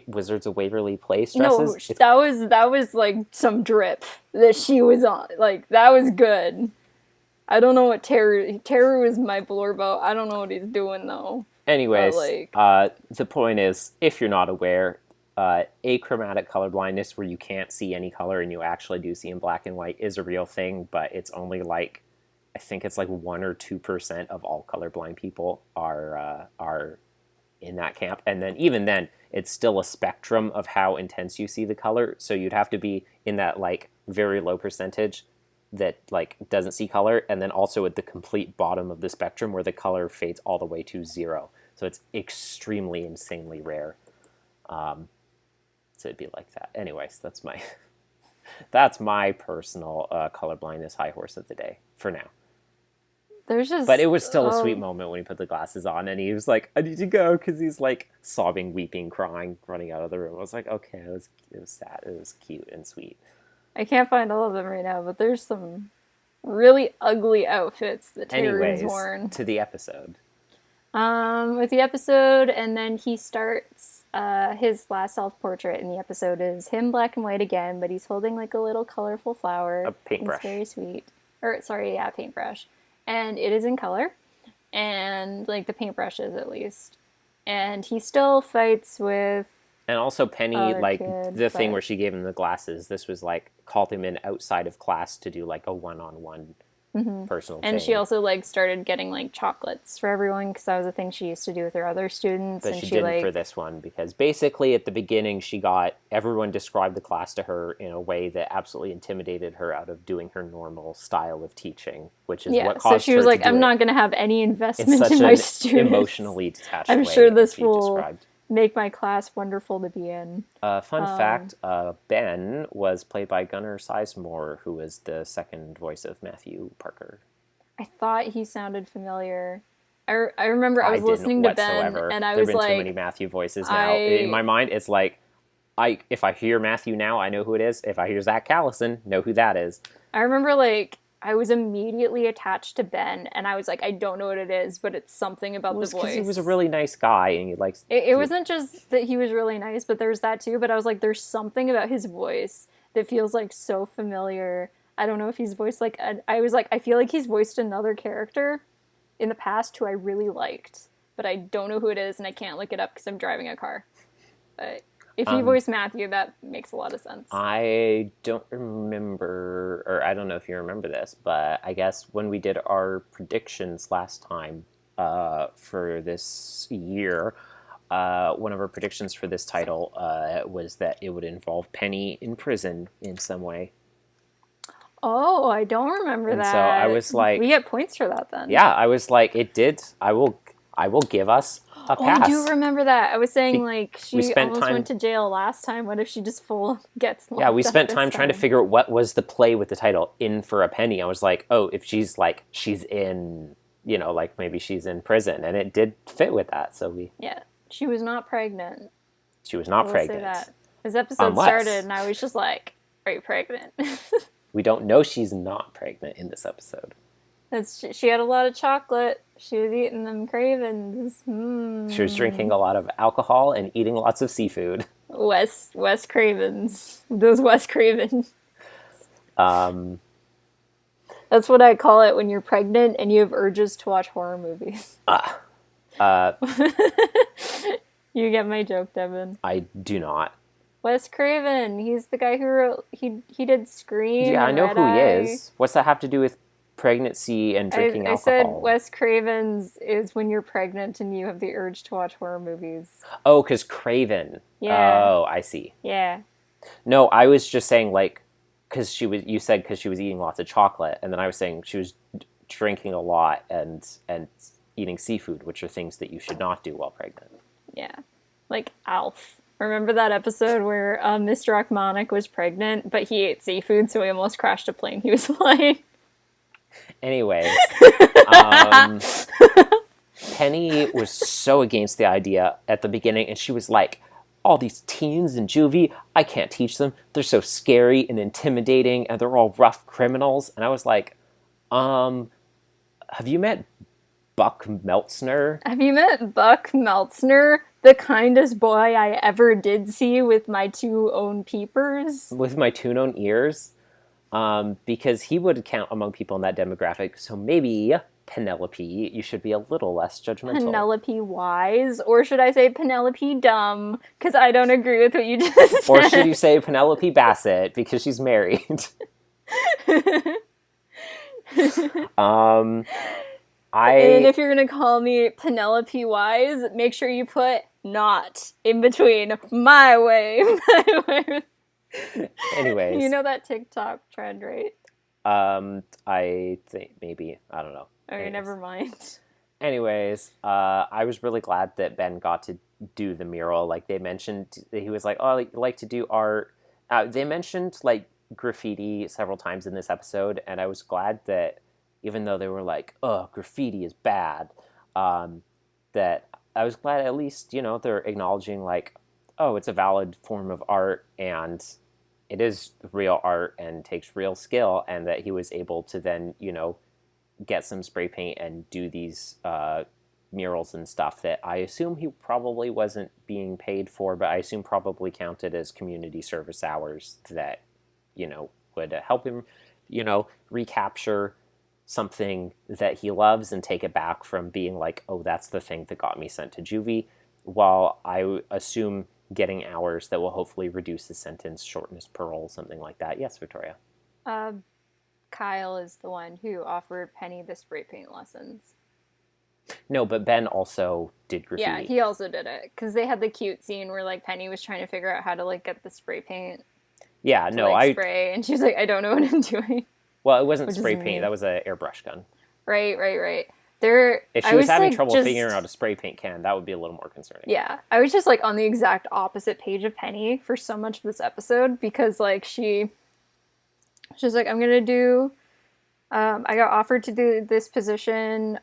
Wizards of Waverly Place dresses? No, that was like some drip that she was on. Like, that was good. I don't know what Teru is my Blorbo. I don't know what he's doing though. Anyways, the point is, if you're not aware, achromatic colorblindness, where you can't see any color and you actually do see in black and white, is a real thing, but it's only like, I think it's like 1 or 2% of all colorblind people are in that camp. And then even then, it's still a spectrum of how intense you see the color. So you'd have to be in that like very low percentage that like doesn't see color, and then also at the complete bottom of the spectrum where the color fades all the way to 0. So it's extremely, insanely rare. So it'd be like that. Anyways, that's my personal colorblindness high horse of the day for now. But it was still a sweet moment when he put the glasses on and he was like, I need to go, because he's like sobbing, weeping, crying, running out of the room. I was like, okay, it was sad. It was cute and sweet. I can't find all of them right now, but there's some really ugly outfits that Teru's worn. To the episode. With the episode, and then he starts his last self-portrait in the episode is him black and white again, but he's holding like a little colorful flower. A paintbrush. It's very sweet. Or sorry, yeah, paintbrush. And it is in color. And like the paintbrushes at least. And he still fights with And also Penny, like kid, the thing but... where she gave him the glasses, this was like called him in outside of class to do like a one-on-one personal thing. And she also like started getting like chocolates for everyone because that was a thing she used to do with her other students. But and she didn't like... for this one because basically at the beginning she got everyone described the class to her in a way that absolutely intimidated her out of doing her normal style of teaching, which is what caused her to so she was like, I'm not going to have any investment in my students. Emotionally detached I'm way sure this will described. Make my class wonderful to be in. Fun fact, Ben was played by Gunnar Sizemore, who was the second voice of Matthew Parker. I thought he sounded familiar. I remember I was listening to Ben, and I was like... There have been too many Matthew voices now. In my mind, it's like, if I hear Matthew now, I know who it is. If I hear Zach Callison, know who that is. I remember, like, I was immediately attached to Ben, and I was like, I don't know what it is, but it's something about the voice. Because he was a really nice guy, and he likes... It wasn't just that he was really nice, but there's that too, but I was like, there's something about his voice that feels, like, so familiar. I don't know if he's voiced, like... I was like, I feel like he's voiced another character in the past who I really liked, but I don't know who it is, and I can't look it up because I'm driving a car. But... if he voiced Matthew, that makes a lot of sense. I don't remember, or I don't know if you remember this, but I guess when we did our predictions last time for this year, one of our predictions for this title was that it would involve Penny in prison in some way. Oh, I don't remember that. So I was like... we get points for that then. Yeah, I was like, it did. I will give us a pass. I do remember that. I was saying, like, she almost time... went to jail last time. What if she just gets locked Yeah, we up spent time trying to figure out what was the play with the title, In for a Penny. I was like, oh, if she's in, like, maybe she's in prison. And it did fit with that, so we... Yeah, she was not pregnant. She was not pregnant. Say that. This episode started, and I was just like, are you pregnant? We don't know she's not pregnant in this episode. She had a lot of chocolate. She was eating them cravens. She was drinking a lot of alcohol and eating lots of seafood. Wes Cravens. Those Wes Cravens. That's what I call it when you're pregnant and you have urges to watch horror movies. You get my joke, Devin. I do not. Wes Craven. He's the guy who wrote... He did Scream. Yeah, I know who he Eye. is. What's that have to do with pregnancy and drinking alcohol? I said Wes Craven's is when you're pregnant and you have the urge to watch horror movies. Oh, because Craven. Yeah. Oh, I see. Yeah. No, I was just saying, like, because you said because she was eating lots of chocolate, and then I was saying she was drinking a lot and eating seafood, which are things that you should not do while pregnant. Yeah. Like Alf. Remember that episode where Mr. Achmonic was pregnant, but he ate seafood, so he almost crashed a plane he was flying? Anyways, Penny was so against the idea at the beginning, and she was like, all these teens in juvie, I can't teach them. They're so scary and intimidating, and they're all rough criminals. And I was like, have you met Buck Meltzner? Have you met Buck Meltzner? The kindest boy I ever did see with my two own peepers. With my two own ears. Because he would count among people in that demographic. So maybe, Penelope, you should be a little less judgmental. Penelope wise? Or should I say Penelope dumb? Because I don't agree with what you just said. Or should you say Penelope Bassett because she's married? And if you're going to call me Penelope wise, make sure you put not in between my way. Anyways. You know that TikTok trend, right? I think maybe. I don't know. Okay, never mind. Anyways, I was really glad that Ben got to do the mural. Like, they mentioned, he was like, oh, I like to do art. They mentioned, like, graffiti several times in this episode, and I was glad that even though they were like, oh, graffiti is bad, that I was glad at least, they're acknowledging, like, oh, it's a valid form of art, and it is real art and takes real skill, and that he was able to then, get some spray paint and do these murals and stuff that I assume he probably wasn't being paid for, but I assume probably counted as community service hours that, would help him, recapture something that he loves and take it back from being like, oh, that's the thing that got me sent to juvie, while I assume getting hours that will hopefully reduce the sentence, shorten his parole, something like that. Yes, Victoria? Kyle is the one who offered Penny the spray paint lessons. No, but Ben also did graffiti. Yeah, he also did it, because they had the cute scene where, like, Penny was trying to figure out how to, like, get the spray paint spray, and she was like, I don't know what I'm doing. Well, it wasn't spray paint. That was an airbrush gun. Right. If she was having trouble figuring out a spray paint can, that would be a little more concerning. Yeah. I was just, like, on the exact opposite page of Penny for so much of this episode, because, like, she's like, I'm going to do... I got offered to do this position,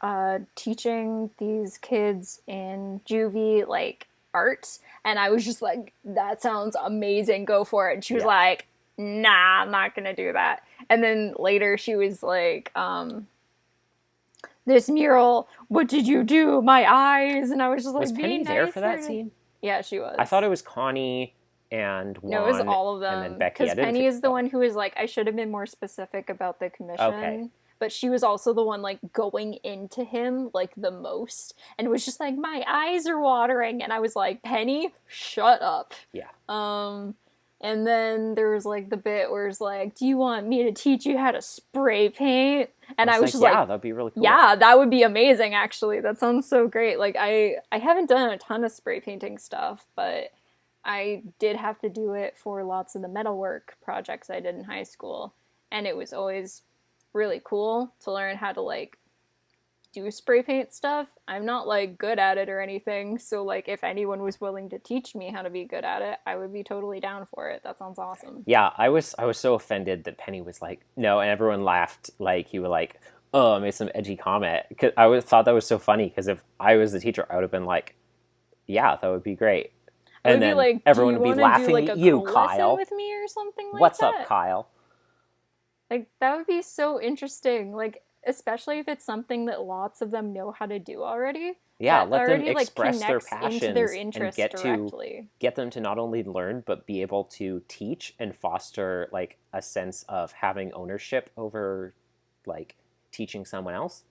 teaching these kids in juvie, like, art. And I was just like, that sounds amazing. Go for it. And she was like, nah, I'm not going to do that. And then later she was like, this mural, what did you do? My eyes. And I was just like, was Penny there for that scene? Yeah, she was. I thought it was Connie and Juan. No, it was all of them. And then Becky. Because Penny is the one who was like, I should have been more specific about the commission. Okay. But she was also the one, like, going into him, like, the most. And it was just like, my eyes are watering. And I was like, Penny, shut up. Yeah. And then there was, like, the bit where it's like, do you want me to teach you how to spray paint? And I was just like, yeah, that'd be really cool. Yeah, that would be amazing, actually. That sounds so great. Like, I haven't done a ton of spray painting stuff, but I did have to do it for lots of the metalwork projects I did in high school. And it was always really cool to learn how to, like, do spray paint stuff. I'm not, like, good at it or anything, so, like, if anyone was willing to teach me how to be good at it, I would be totally down for it. That sounds awesome. Yeah, I was so offended that Penny was like, no, and everyone laughed, like, you were like, oh, I made some edgy comment. Cause I thought that was so funny, because if I was the teacher, I would have been like, yeah, that would be great. And then like, everyone would be laughing like, at you, Kyle. with me or something like What's that? up, Kyle? Like, that would be so interesting. Like, especially if it's something that lots of them know how to do already. Yeah, let them already, express like, their connects passions their interests and get them to not only learn, but be able to teach and foster, like, a sense of having ownership over, like, teaching someone else.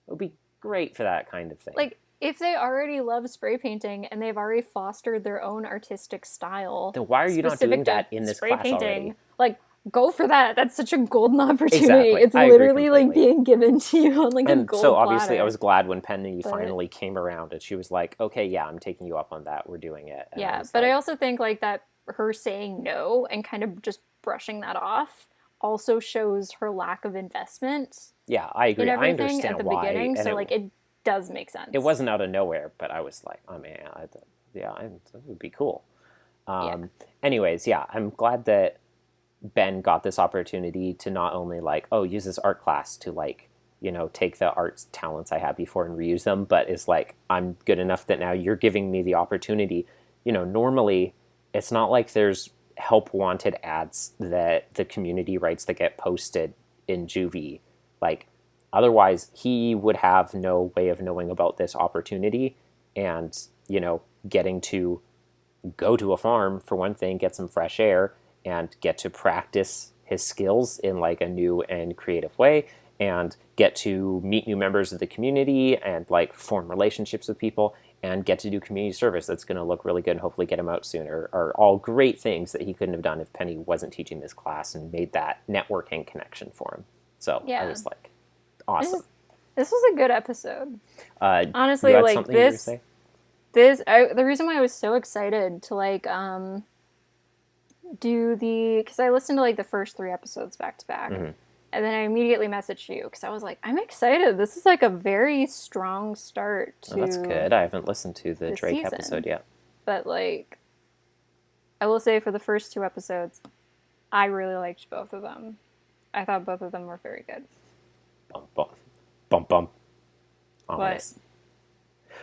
It would be great for that kind of thing. Like, if they already love spray painting and they've already fostered their own artistic style, then why are you not doing that in this class already? Like, go for that. That's such a golden opportunity. Exactly. It's literally, like, being given to you on, like, a gold so obviously platter. I was glad when Penny finally came around and she was like, okay, yeah, I'm taking you up on that. We're doing it. And yeah, but I also think, like, that her saying no and kind of just brushing that off also shows her lack of investment. Yeah, I agree. In everything I understand at the why. beginning, so, like, it does make sense. It wasn't out of nowhere, but I was like, oh man, it would be cool. Anyways, yeah, I'm glad that Ben got this opportunity to not only, like, use this art class to, like, take the arts talents I had before and reuse them, but is like, I'm good enough that now you're giving me the opportunity. Normally it's not like there's help wanted ads that the community writes that get posted in juvie. Like, otherwise he would have no way of knowing about this opportunity and, getting to go to a farm, for one thing, get some fresh air, and get to practice his skills in, like, a new and creative way, and get to meet new members of the community and, like, form relationships with people and get to do community service that's going to look really good and hopefully get him out sooner are all great things that he couldn't have done if Penny wasn't teaching this class and made that networking connection for him. So yeah. I was like, awesome. This was a good episode. Honestly, like, the reason why I was so excited to, like, because I listened to, like, the first 3 episodes back to back, and then I immediately messaged you because I was like, I'm excited. This is, like, a very strong start to. That's good. I haven't listened to the Drake season. Episode yet, but, like, I will say for the first 2 episodes, I really liked both of them. I thought both of them were very good. Bump bump bump bump. Ominous.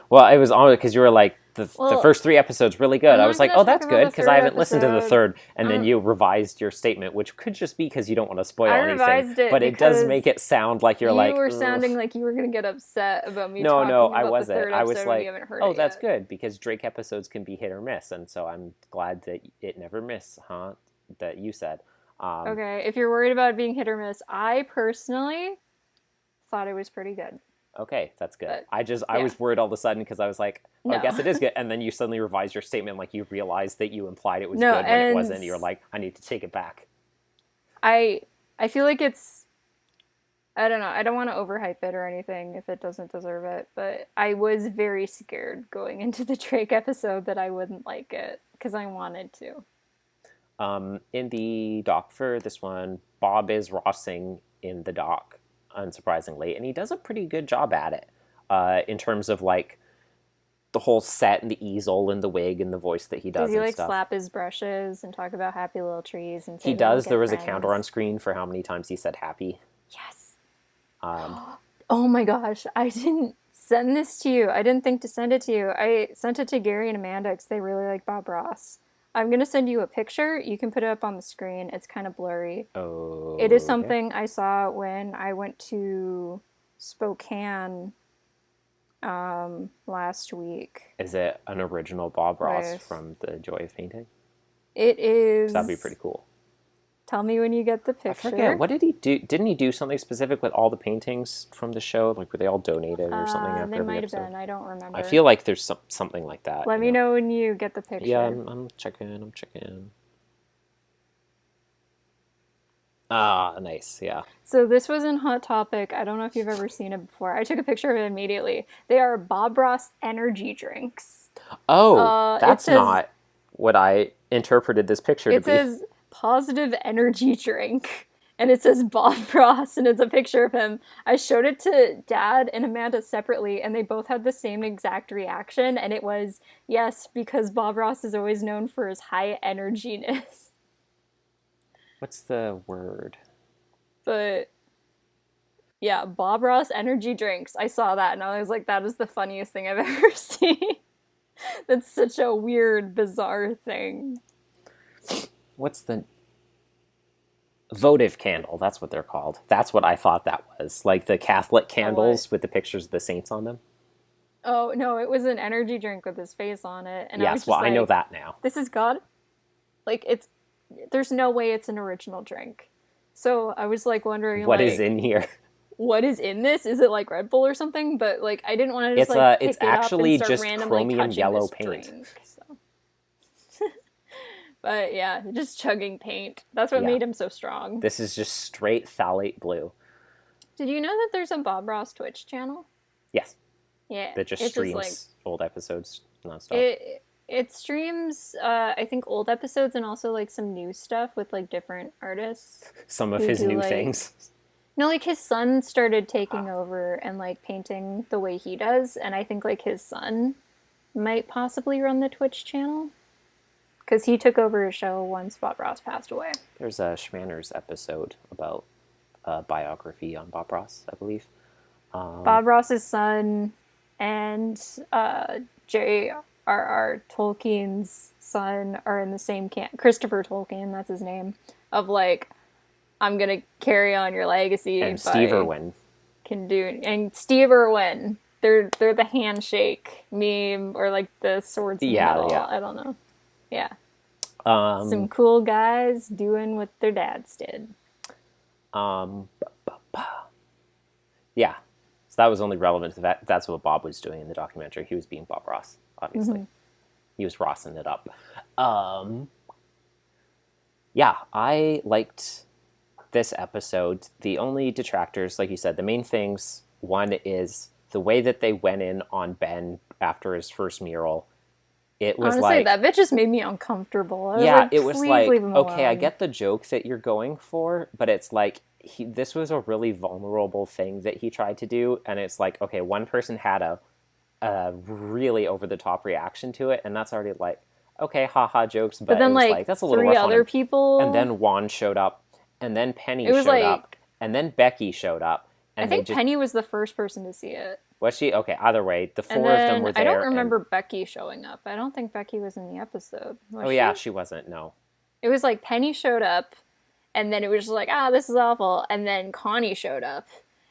What? Well, it was on because you were like, the first 3 episodes really good. I was like, oh, that's good, because I haven't listened to the third, and then you revised your statement, which could just be because you don't want to spoil anything. Revised it, but it does make it sound like you were sounding like you were going to get upset about me talking No, about I wasn't. the third I episode was like, you haven't heard oh, it that's yet. good, because Drake episodes can be hit or miss, and so I'm glad that it never missed, that you said. Okay, if you're worried about it being hit or miss, I personally thought it was pretty good. Okay, that's good. But, I was worried all of a sudden because I was like, I guess it is good. And then you suddenly revised your statement, like you realized that you implied it was good when it wasn't. You're like, I need to take it back. I feel like it's, I don't know, I don't want to overhype it or anything if it doesn't deserve it, but I was very scared going into the Drake episode that I wouldn't like it because I wanted to. In the doc for this one, Bob is Rossing in the doc, unsurprisingly, and he does a pretty good job at it, in terms of like the whole set and the easel and the wig and the voice that he does. Does he stuff. Slap his brushes and talk about happy little trees and say he does. There was a counter on screen for how many times he said happy. Yes. Oh my gosh, I didn't send this to you. I didn't think to send it to you. I sent it to Gary and Amanda because they really like Bob Ross. I'm going to send you a picture. You can put it up on the screen. It's kind of blurry. Oh. It is something I saw when I went to Spokane last week. Is it an original Bob Ross from The Joy of Painting? It is. That'd be pretty cool. Tell me when you get the picture. I forget. What did he do? Didn't he do something specific with all the paintings from the show? Like, were they all donated or something after they every might episode? have been. I don't remember. I feel like there's something like that. Let me know when you get the picture. Yeah, I'm checking. Ah, nice, yeah. So this was in Hot Topic. I don't know if you've ever seen it before. I took a picture of it immediately. They are Bob Ross energy drinks. Oh, that's not what I interpreted this picture to be. It says positive energy drink, and it says Bob Ross, and it's a picture of him. I showed it to Dad and Amanda separately, and they both had the same exact reaction, and it was, yes, because Bob Ross is always known for his high energiness. What's the word? But yeah, Bob Ross energy drinks. I saw that, and I was like, that is the funniest thing I've ever seen. That's such a weird, bizarre thing. What's the votive candle? That's what they're called. That's what I thought that was. Like the Catholic candles with the pictures of the saints on them. Oh, no, it was an energy drink with his face on it. And yes, I know that now. This is God. Like, there's no way it's an original drink. So I was like wondering, what is in here? What is in this? Is it like Red Bull or something? But like, I didn't want to just pick it's it up actually and start just randomly chromium yellow drink, paint. so. But yeah, just chugging paint. That's what made him so strong. This is just straight phthalate blue. Did you know that there's a Bob Ross Twitch channel? Yes. Yeah. That just streams old episodes nonstop. It streams, I think, old episodes and also like some new stuff with like different artists. Some of his new things. No, like his son started taking over and like painting the way he does, and I think like his son might possibly run the Twitch channel. Because he took over his show once Bob Ross passed away. There's a Schmanners episode about a biography on Bob Ross, I believe. Bob Ross's son and J.R.R. Tolkien's son are in the same camp. Christopher Tolkien, that's his name. Of like, I'm going to carry on your legacy. And Steve Irwin. And Steve Irwin. They're the handshake meme or like the swords in the middle. Yeah. I don't know. Yeah. Some cool guys doing what their dads did. Yeah. So that was only relevant to that. That's what Bob was doing in the documentary. He was being Bob Ross, obviously. Mm-hmm. He was Rossing it up. Yeah, I liked this episode. The only detractors, like you said, the main things, one is the way that they went in on Ben after his first mural. It was honestly, that bit just made me uncomfortable. It was like, okay, I get the joke that you're going for, but it's like, this was a really vulnerable thing that he tried to do, and it's like, okay, one person had a really over-the-top reaction to it, and that's already like, okay, haha, jokes, but then, it was like, that's a little rough on him. 3 other people... And then Juan showed up, and then Penny showed up, and then Becky showed up. And I think Penny was the first person to see it. Was she? Okay, either way, the And four of them then were I there. don't remember Becky showing up. I don't think Becky was in the episode. Was Oh, she? yeah, she wasn't, no. It was like Penny showed up, and then it was just like, this is awful. And then Connie showed up.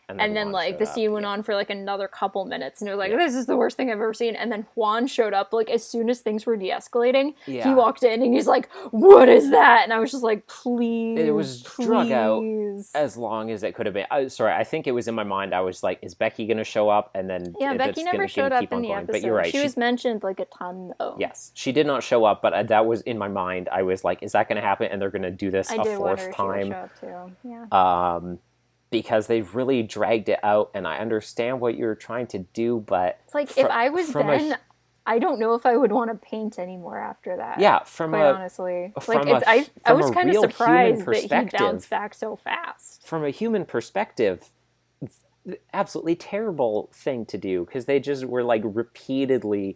And then Juan like showed the up, scene went yeah. on for like another couple minutes, and it was like, Yeah. this is the worst thing I've ever seen. And then Juan showed up like as soon as things were de-escalating. Yeah. He walked in and he's like, what is that? And I was just like, please, It was drug out as long as it could have been. Sorry, I think it was in my mind. I was like, is Becky going to show up? And then Becky never showed up in the episode. But you're right. She was mentioned like a ton though. Yes, she did not show up, but that was in my mind. I was like, is that going to happen? And they're going to do this a fourth time. Show up too. Yeah. Because they've really dragged it out, and I understand what you're trying to do, but it's like if I was Ben, I don't know if I would want to paint anymore after that. Yeah, honestly, like I was kind of surprised that he bounced back so fast. From a human perspective, absolutely terrible thing to do, because they just were like repeatedly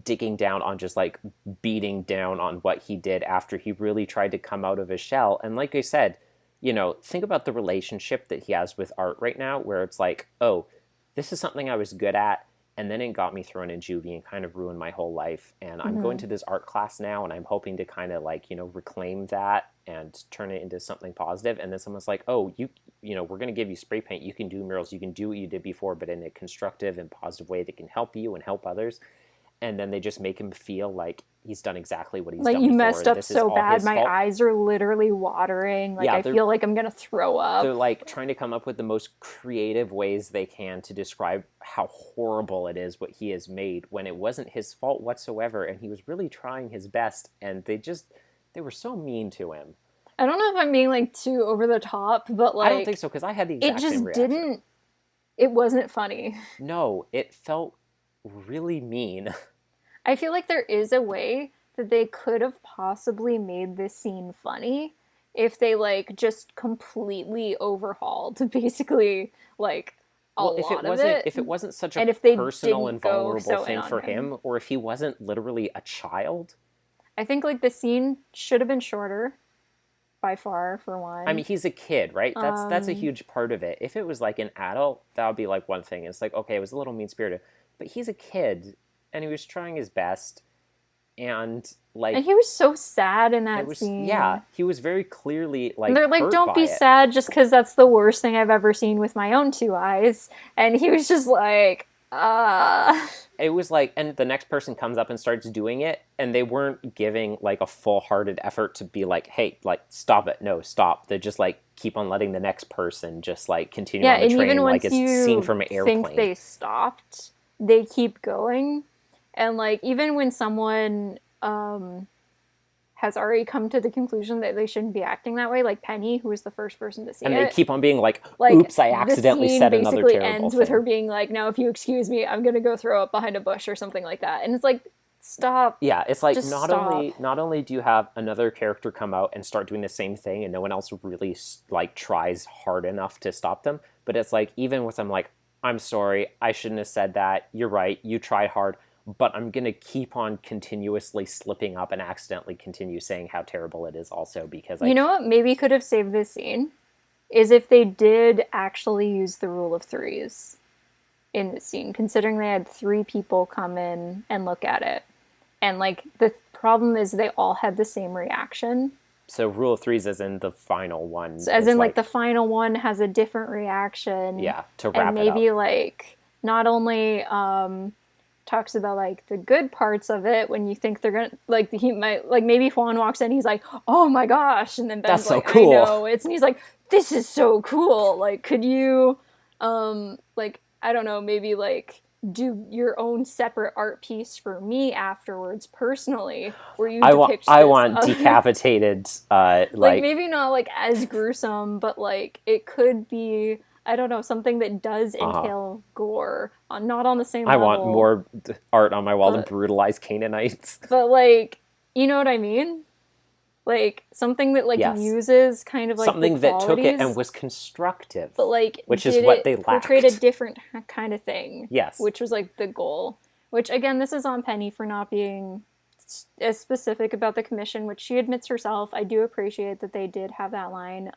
digging down on just like beating down on what he did after he really tried to come out of his shell. And like I said, you know, think about the relationship that he has with art right now, where it's like, oh, this is something I was good at, and then it got me thrown in juvie and kind of ruined my whole life. And I'm going to this art class now, and I'm hoping to kind of like, you know, reclaim that and turn it into something positive. And then someone's like, oh, you know, we're going to give you spray paint. You can do murals. You can do what you did before, but in a constructive and positive way that can help you and help others. And then they just make him feel like he's done exactly what he's done before. Like, you messed up so bad, my eyes are literally watering. Like, I feel like I'm going to throw up. They're, like, trying to come up with the most creative ways they can to describe how horrible it is what he has made, when it wasn't his fault whatsoever, and he was really trying his best, and they were so mean to him. I don't know if I'm being, like, too over the top, but, like... I don't think so, because I had the exact same reaction. It wasn't funny. No, it felt really mean. I feel like there is a way that they could have possibly made this scene funny if they like just completely overhauled basically like a lot of it. If it wasn't such a personal and vulnerable thing for him, or if he wasn't literally a child. I think like the scene should have been shorter by far, for one. I mean, he's a kid, right? That's a huge part of it. If it was like an adult, that would be like one thing. It's like, okay, it was a little mean-spirited. But he's a kid, and he was trying his best, and he was so sad in that scene. Yeah, he was very clearly like. They're like, don't be sad, just because that's the worst thing I've ever seen with my own two eyes. And he was just like, It was like, and the next person comes up and starts doing it, and they weren't giving like a full-hearted effort to be like, hey, like, stop it, no, stop. They just like keep on letting the next person just like continue on the train, even like it's seen from an airplane. Think they stopped, they keep going. And like, even when someone has already come to the conclusion that they shouldn't be acting that way, like Penny, who was the first person to see it. And they keep on being like, oops, I accidentally said another terrible thing. The scene basically ends with her being like, now if you excuse me, I'm going to go throw up behind a bush or something like that. And it's like, stop. Yeah, it's like, not only do you have another character come out and start doing the same thing and no one else really like tries hard enough to stop them, but it's like, even with them like, I'm sorry, I shouldn't have said that, you're right, you tried hard, but I'm going to keep on continuously slipping up and accidentally continue saying how terrible it is also, because... You know what maybe could have saved this scene? Is if they did actually use the rule of threes in this scene, considering they had 3 people come in and look at it. And, like, the problem is they all had the same reaction. So rule of threes as in the final one. So as in, like, the final one has a different reaction. Yeah, to wrap it up. And maybe, like, not only... talks about like the good parts of it when you think they're gonna like he might like maybe Juan walks in, he's like, oh my gosh, and then Ben's that's like, so cool. I know it's, and he's like, this is so cool, like could you like I don't know, maybe like do your own separate art piece for me afterwards personally where you depict I want decapitated like maybe not like as gruesome, but like it could be, I don't know, something that does entail gore, not on the same level. I want more art on my wall to brutalize Canaanites. But, like, you know what I mean? Like, something that, like, uses kind of, like, something that took it and was constructive. But, like, which is what they lacked. Portrayed a different kind of thing. Yes. Which was, like, the goal. Which, again, this is on Penny for not being as specific about the commission, which she admits herself. I do appreciate that they did have that line.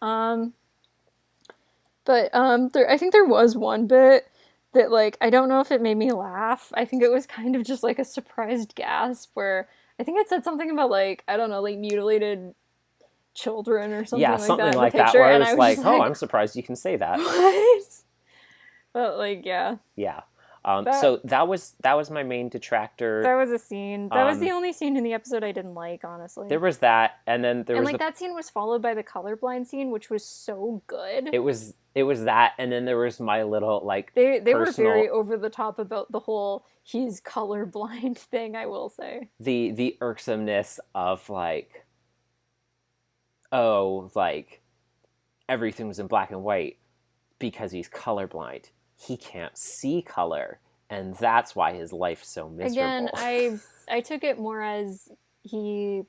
But I think there was one bit that, like, I don't know if it made me laugh. I think it was kind of just like a surprised gasp where I think it said something about, like, I don't know, like mutilated children or something Yeah, like something that in the like that, picture, where I and was I was like, just oh, like, I'm surprised you can say that. what? But, like, yeah. Yeah. That So that was my main detractor. that was a scene. That was the only scene in the episode I didn't like, honestly. There was that, and then there And, was like, that scene was followed by the colorblind scene, which was so good. it was that, and then there was my little like They were personal very over the top about the whole he's colorblind thing, I will say. the irksomeness of like, oh, like everything was in black and white because he's colorblind. He can't see color, and that's why his life's so miserable. Again, I took it more as he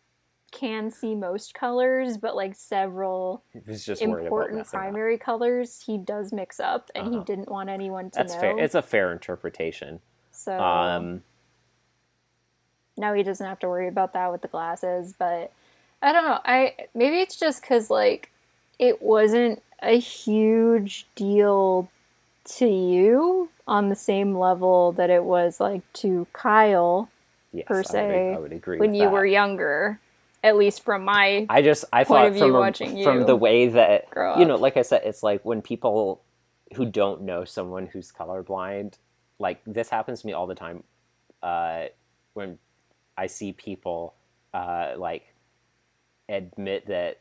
can see most colors, but like several He was just worried about important messing up. primary colors he does mix up, and he Uh-huh. didn't want anyone to That's know. fair. It's a fair interpretation. So Um, now he doesn't have to worry about that with the glasses, but I don't know. Maybe it's just because like it wasn't a huge deal to you on the same level that it was like to Kyle yes, per I se would agree when with you that. were younger. At least from my I point thought of view watching from you the way that, grow you know, up. like I said, it's like when people who don't know someone who's colorblind, like this happens to me all the time. When I see people like admit that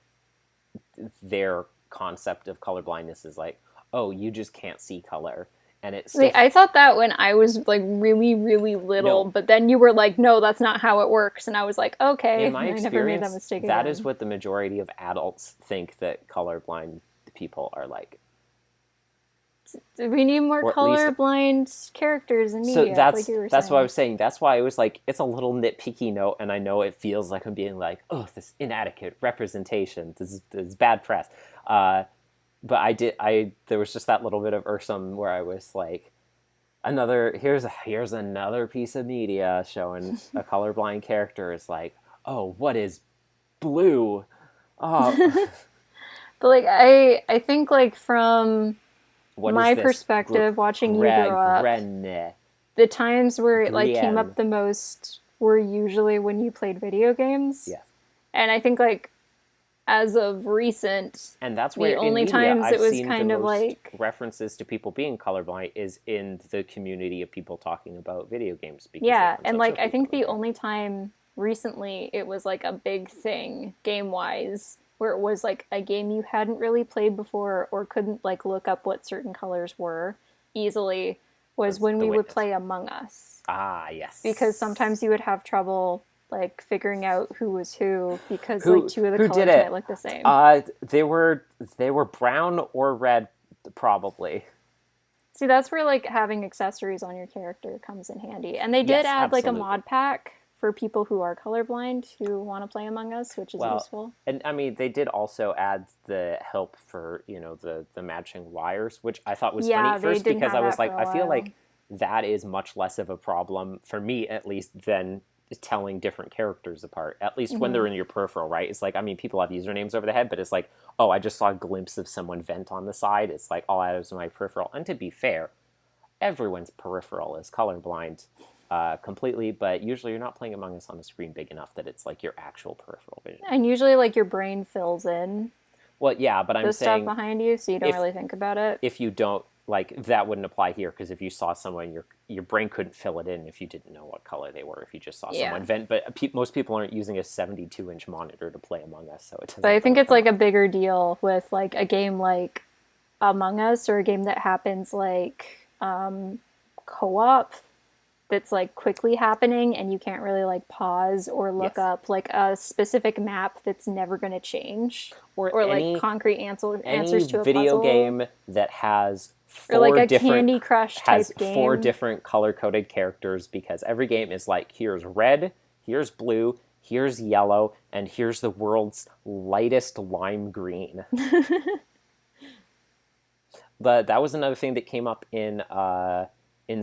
their concept of colorblindness is like, oh, you just can't see color, and it's still, See, I thought that when I was like really, really little, No. but then you were like, no, that's not how it works. And I was like, okay. in my and I never made that experience, mistake that again. is what the majority of adults think that colorblind people are like. We need more Or at least- colorblind characters in So media, that's like you were that's saying. what I was saying. That's why it was like it's a little nitpicky note, and I know it feels like I'm being like, oh, this inadequate representation. This is bad press. But there was just that little bit of irksome where I was like, here's another piece of media showing a colorblind character is like, oh, what is blue? Oh, But like I think like from what my is this? perspective, watching you grow up, Grene. the times where it like came Brienne. up the most were usually when you played video games. Yes. And I think like as of recent, And that's the where only in media, times I've it was seen kind the of most like references to people being colorblind is in the community of people talking about video games. Because yeah, it comes and up like so I think the frequently. only time recently it was like a big thing game wise where it was like a game you hadn't really played before or couldn't like look up what certain colors were easily was when The we would Witness. play Among Us. Yes. Because sometimes you would have trouble like figuring out who was who because Who- like two of the who colors did it? might look the same. They were brown or red, probably. See, that's where like having accessories on your character comes in handy. And they did Yes, add like a absolutely. mod pack for people who are colorblind who want to play Among Us, which is Well, useful. And I mean, they did also add the help for the matching wires, which I thought was Yeah, funny at they first didn't because have I was that like, for a I feel while. like that is much less of a problem for me, at least, than telling different characters apart. At least when they're in your peripheral, right? It's like, I mean, people have usernames over the head, but it's like, oh, I just saw a glimpse of someone vent on the side. It's like all I have is my peripheral. And to be fair, everyone's peripheral is colorblind. Completely, but usually you're not playing Among Us on a screen big enough that it's like your actual peripheral vision. And usually like your brain fills in Well, yeah, but I'm the saying stuff behind you so you don't if- really think about it. if you don't like that wouldn't apply here because if you saw someone, your brain couldn't fill it in if you didn't know what color they were. If you just saw Yeah. someone vent, but most people aren't using a 72-inch monitor to play Among Us, so it doesn't. But I think really it's come like up. a bigger deal with like a game like Among Us or a game that happens like co-op that's like quickly happening and you can't really like pause or look Yes. up like a specific map that's never going to change or any, like concrete answers any to a video puzzle. game that has Or like a different Candy Crush type has game. 4 different color-coded characters because every game is like, here's red, here's blue, here's yellow, and here's the world's lightest lime green. But that was another thing that came up in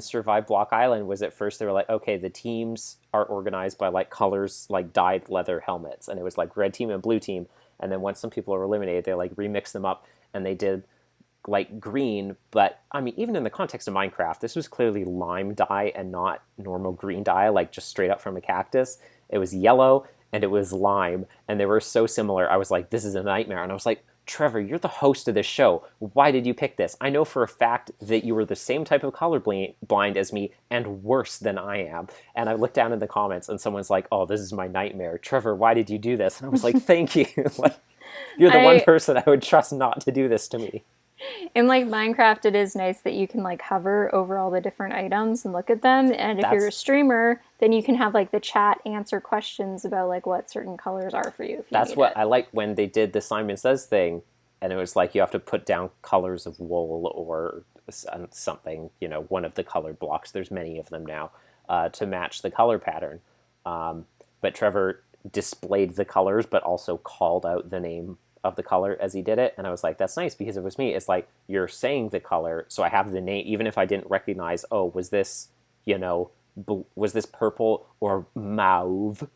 Survive Block Island was at first they were like, okay, the teams are organized by like colors, like dyed leather helmets, and it was like red team and blue team. And then once some people were eliminated, they like remixed them up and they did like green, but I mean, even in the context of Minecraft, this was clearly lime dye and not normal green dye, like just straight up from a cactus. It was yellow and it was lime, and they were so similar. I was like, this is a nightmare. And I was like, Trevor, you're the host of this show. Why did you pick this? I know for a fact that you were the same type of colorblind as me and worse than I am. And I looked down in the comments and someone's like, oh, this is my nightmare. Trevor, why did you do this? And I was like, thank you. Like, you're the one person I would trust not to do this to me. In like Minecraft, it is nice that you can like hover over all the different items and look at them. And if you're a streamer, then you can have like the chat answer questions about like what certain colors are for you. That's what I like when they did the Simon Says thing, and it was like you have to put down colors of wool or something, you know, one of the color blocks. There's many of them now to match the color pattern. But Trevor displayed the colors, but also called out the name of the color as he did it, and I was like, that's nice, because if it was me, it's like you're saying the color, so I have the name, even if I didn't recognize, oh, was this, you know, was this purple or mauve?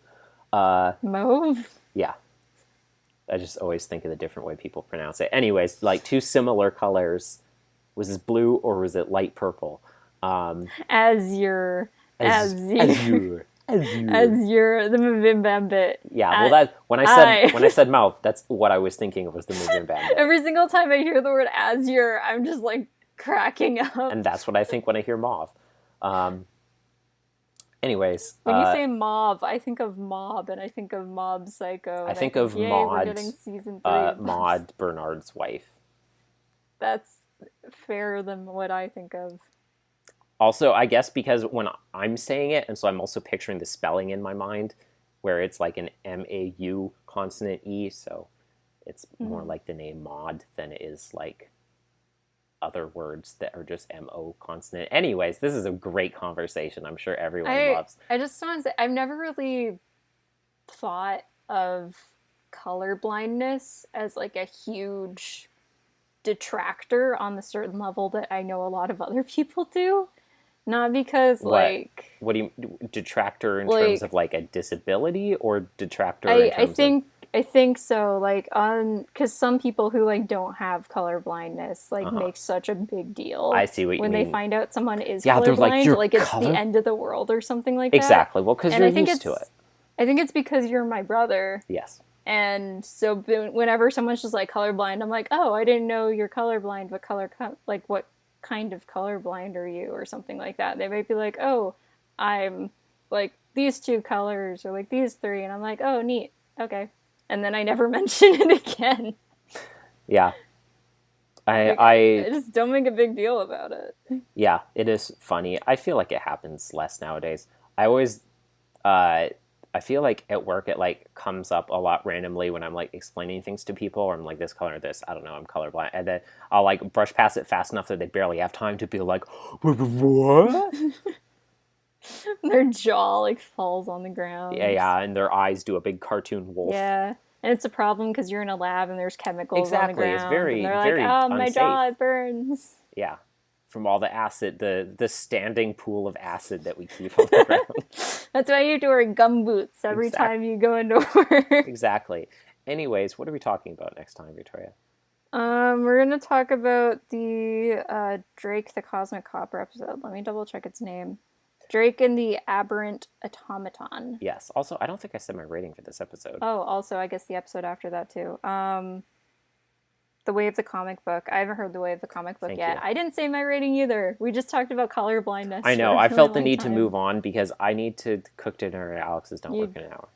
Mauve? Yeah. I just always think of the different way people pronounce it. Anyways, like two similar colors. Was this blue or was it light purple? Azure. Azure. Azure, the Mvimbambit. Yeah, well, that when I said mouth, that's what I was thinking of was the Mvimbambit. Every single time I hear the word azure, I'm just like cracking up. And that's what I think when I hear mauve. Anyways, when you say mauve, I think of Mob, and I think of Mob Psycho. I think of Maud. We're getting season 3. Maud, Bernard's wife. That's fairer than what I think of. Also, I guess because when I'm saying it, and so I'm also picturing the spelling in my mind, where it's like an M-A-U consonant E, so it's more like the name Maud than it is like other words that are just M-O consonant. Anyways, this is a great conversation. I'm sure everyone loves. I just want to say, I've never really thought of colorblindness as like a huge detractor on the certain level that I know a lot of other people do. Not because, like... What do you... Detractor in terms of, like, a disability? Or detractor in terms of... I think so. Like, because some people who, like, don't have color blindness, like, make such a big deal. I see what you mean. When they find out someone is colorblind, like it's the end of the world or something like that. Exactly. Well, because you're used to it. I think it's because you're my brother. Yes. And so whenever someone's just, like, colorblind, I'm like, oh, I didn't know you're colorblind. What kind of colorblind are you, or something like that. They might be like, oh, I'm like these 2 colors, or like these 3, and I'm like, oh, neat, okay, and then I never mention it again. Yeah. I just don't make a big deal about it. Yeah, it is funny. I feel like it happens less nowadays. I feel like at work it like comes up a lot randomly when I'm like explaining things to people, or I'm like, this color, this, I don't know, I'm colorblind, and then I'll like brush past it fast enough that they barely have time to be like, what? Their jaw like falls on the ground. Yeah, and their eyes do a big cartoon wolf. Yeah, and it's a problem because you're in a lab and there's chemicals on the ground. It's very, and they're very like, oh, unsafe. my jaw, it burns. Yeah. From all the acid, the standing pool of acid that we keep on the ground. That's why you have to wear gumboots every time you go into work. Exactly. Anyways, what are we talking about next time, Victoria? We're going to talk about the Drake the Cosmic Copper episode. Let me double check its name. Drake and the Aberrant Automaton. Yes. Also, I don't think I said my rating for this episode. Oh, also, I guess the episode after that, too. The Way of the Comic Book. I haven't heard The Way of the Comic Book yet. I didn't say my rating either. We just talked about color blindness. I know. I felt the need to move on because I need to cook dinner at Alex's. Don't work in an hour.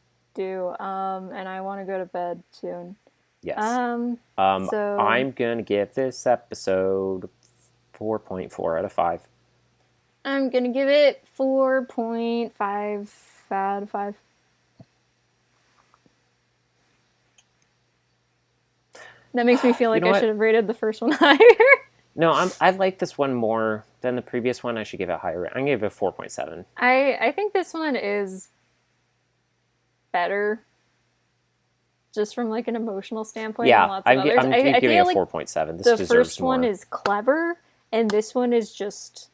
And I want to go to bed soon. Yes. So I'm going to give this episode 4.4 out of 5. I'm going to give it 4.5 out of 5. That makes me feel like I should have rated the first one higher. No, I like this one more than the previous one. I should give it a higher. I'm going to give it 4.7. I think this one is better, just from like an emotional standpoint. Yeah, than lots of others. I'm giving it a 4.7. This the first one is clever, and this one is just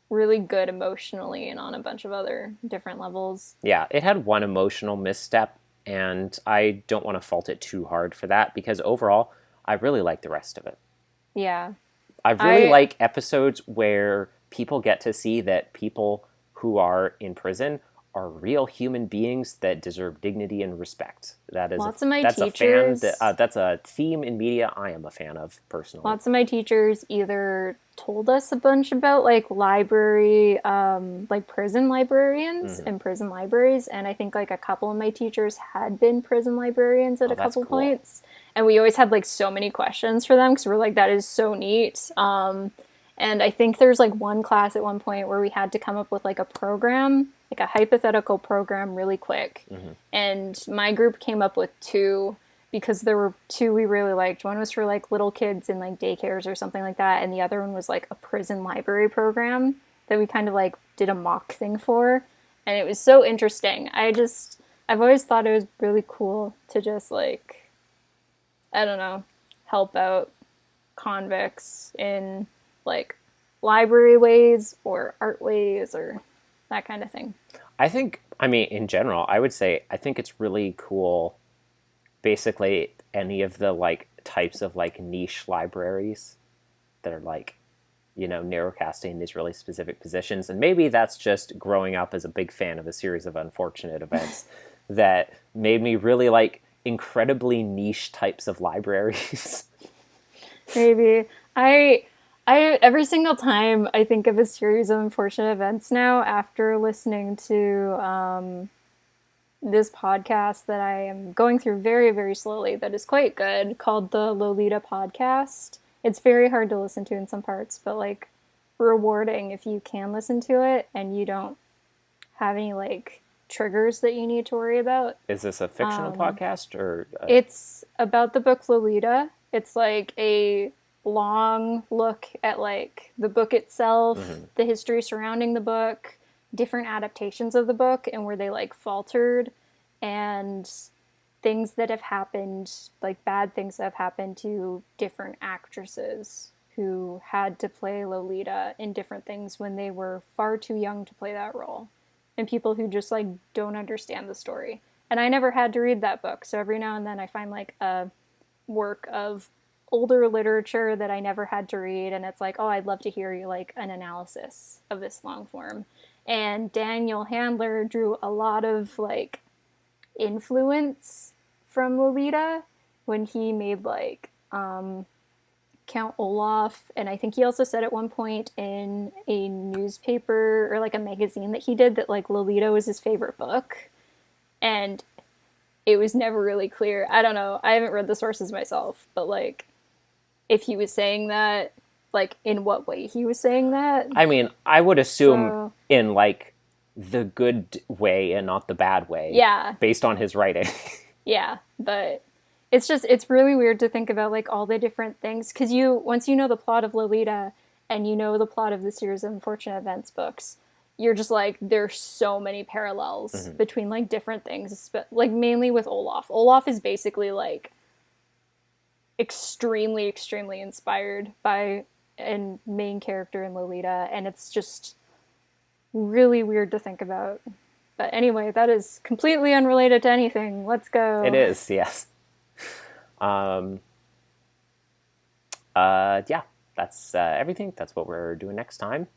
really good emotionally and on a bunch of other different levels. Yeah, it had one emotional misstep, and I don't want to fault it too hard for that, because overall, I really like the rest of it. Yeah. I really like episodes where people get to see that people who are in prison are real human beings that deserve dignity and respect. That is lots of my that's teachers, a fan that's a theme in media I am a fan of personally. lots of my teachers either told us a bunch about like library, like prison librarians and prison libraries, and I think like a couple of my teachers had been prison librarians at a couple points, and we always had like so many questions for them because we're like, that is so neat. And I think there's like one class at one point where we had to come up with like a program, like a hypothetical program really quick. And my group came up with two because there were two we really liked. One was for like little kids in like daycares or something like that. And the other one was like a prison library program that we kind of like did a mock thing for. And it was so interesting. I've always thought it was really cool to just like, I don't know, help out convicts in like library ways or art ways or that kind of thing. I mean, in general, I would say I think it's really cool. Basically, any of the like types of like niche libraries that are like, you know, narrowcasting these really specific positions, and maybe that's just growing up as a big fan of a series of unfortunate events that made me really like incredibly niche types of libraries. Maybe I every single time I think of a series of unfortunate events now after listening to this podcast that I am going through very, very slowly that is quite good called the Lolita Podcast. It's very hard to listen to in some parts, but like rewarding if you can listen to it and you don't have any like triggers that you need to worry about. Is this a fictional podcast or? It's about the book Lolita. It's like a long look at like the book itself, the history surrounding the book, different adaptations of the book and where they like faltered, and things that have happened, like bad things that have happened to different actresses who had to play Lolita in different things when they were far too young to play that role, and people who just like don't understand the story. And I never had to read that book, so every now and then I find like a work of older literature that I never had to read, and it's like, oh, I'd love to hear you like an analysis of this long form. And Daniel Handler drew a lot of like influence from Lolita when he made like Count Olaf, and I think he also said at one point in a newspaper or like a magazine that he did that like Lolita was his favorite book, and it was never really clear. I don't know, I haven't read the sources myself, but like if he was saying that, like in what way he was saying that. I mean, I would assume in like the good way and not the bad way. Yeah. Based on his writing. Yeah, but it's really weird to think about like all the different things, because once you know the plot of Lolita and you know the plot of the series of unfortunate events books, you're just like, there's so many parallels between like different things, like mainly with Olaf. Olaf is basically like extremely, extremely inspired by a main character in Lolita, and it's just really weird to think about. But anyway, that is completely unrelated to anything. Let's go. It is, yes. Yeah, that's everything. That's what we're doing next time.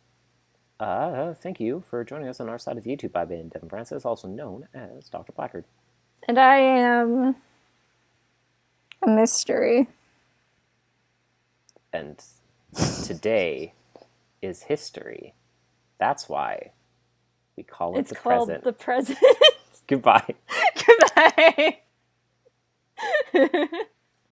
Thank you for joining us on our side of YouTube. I've been Devin Francis, also known as Dr. Placard. And I am a mystery. And today is history. That's why we call it the present. It's called the present. Goodbye. Goodbye.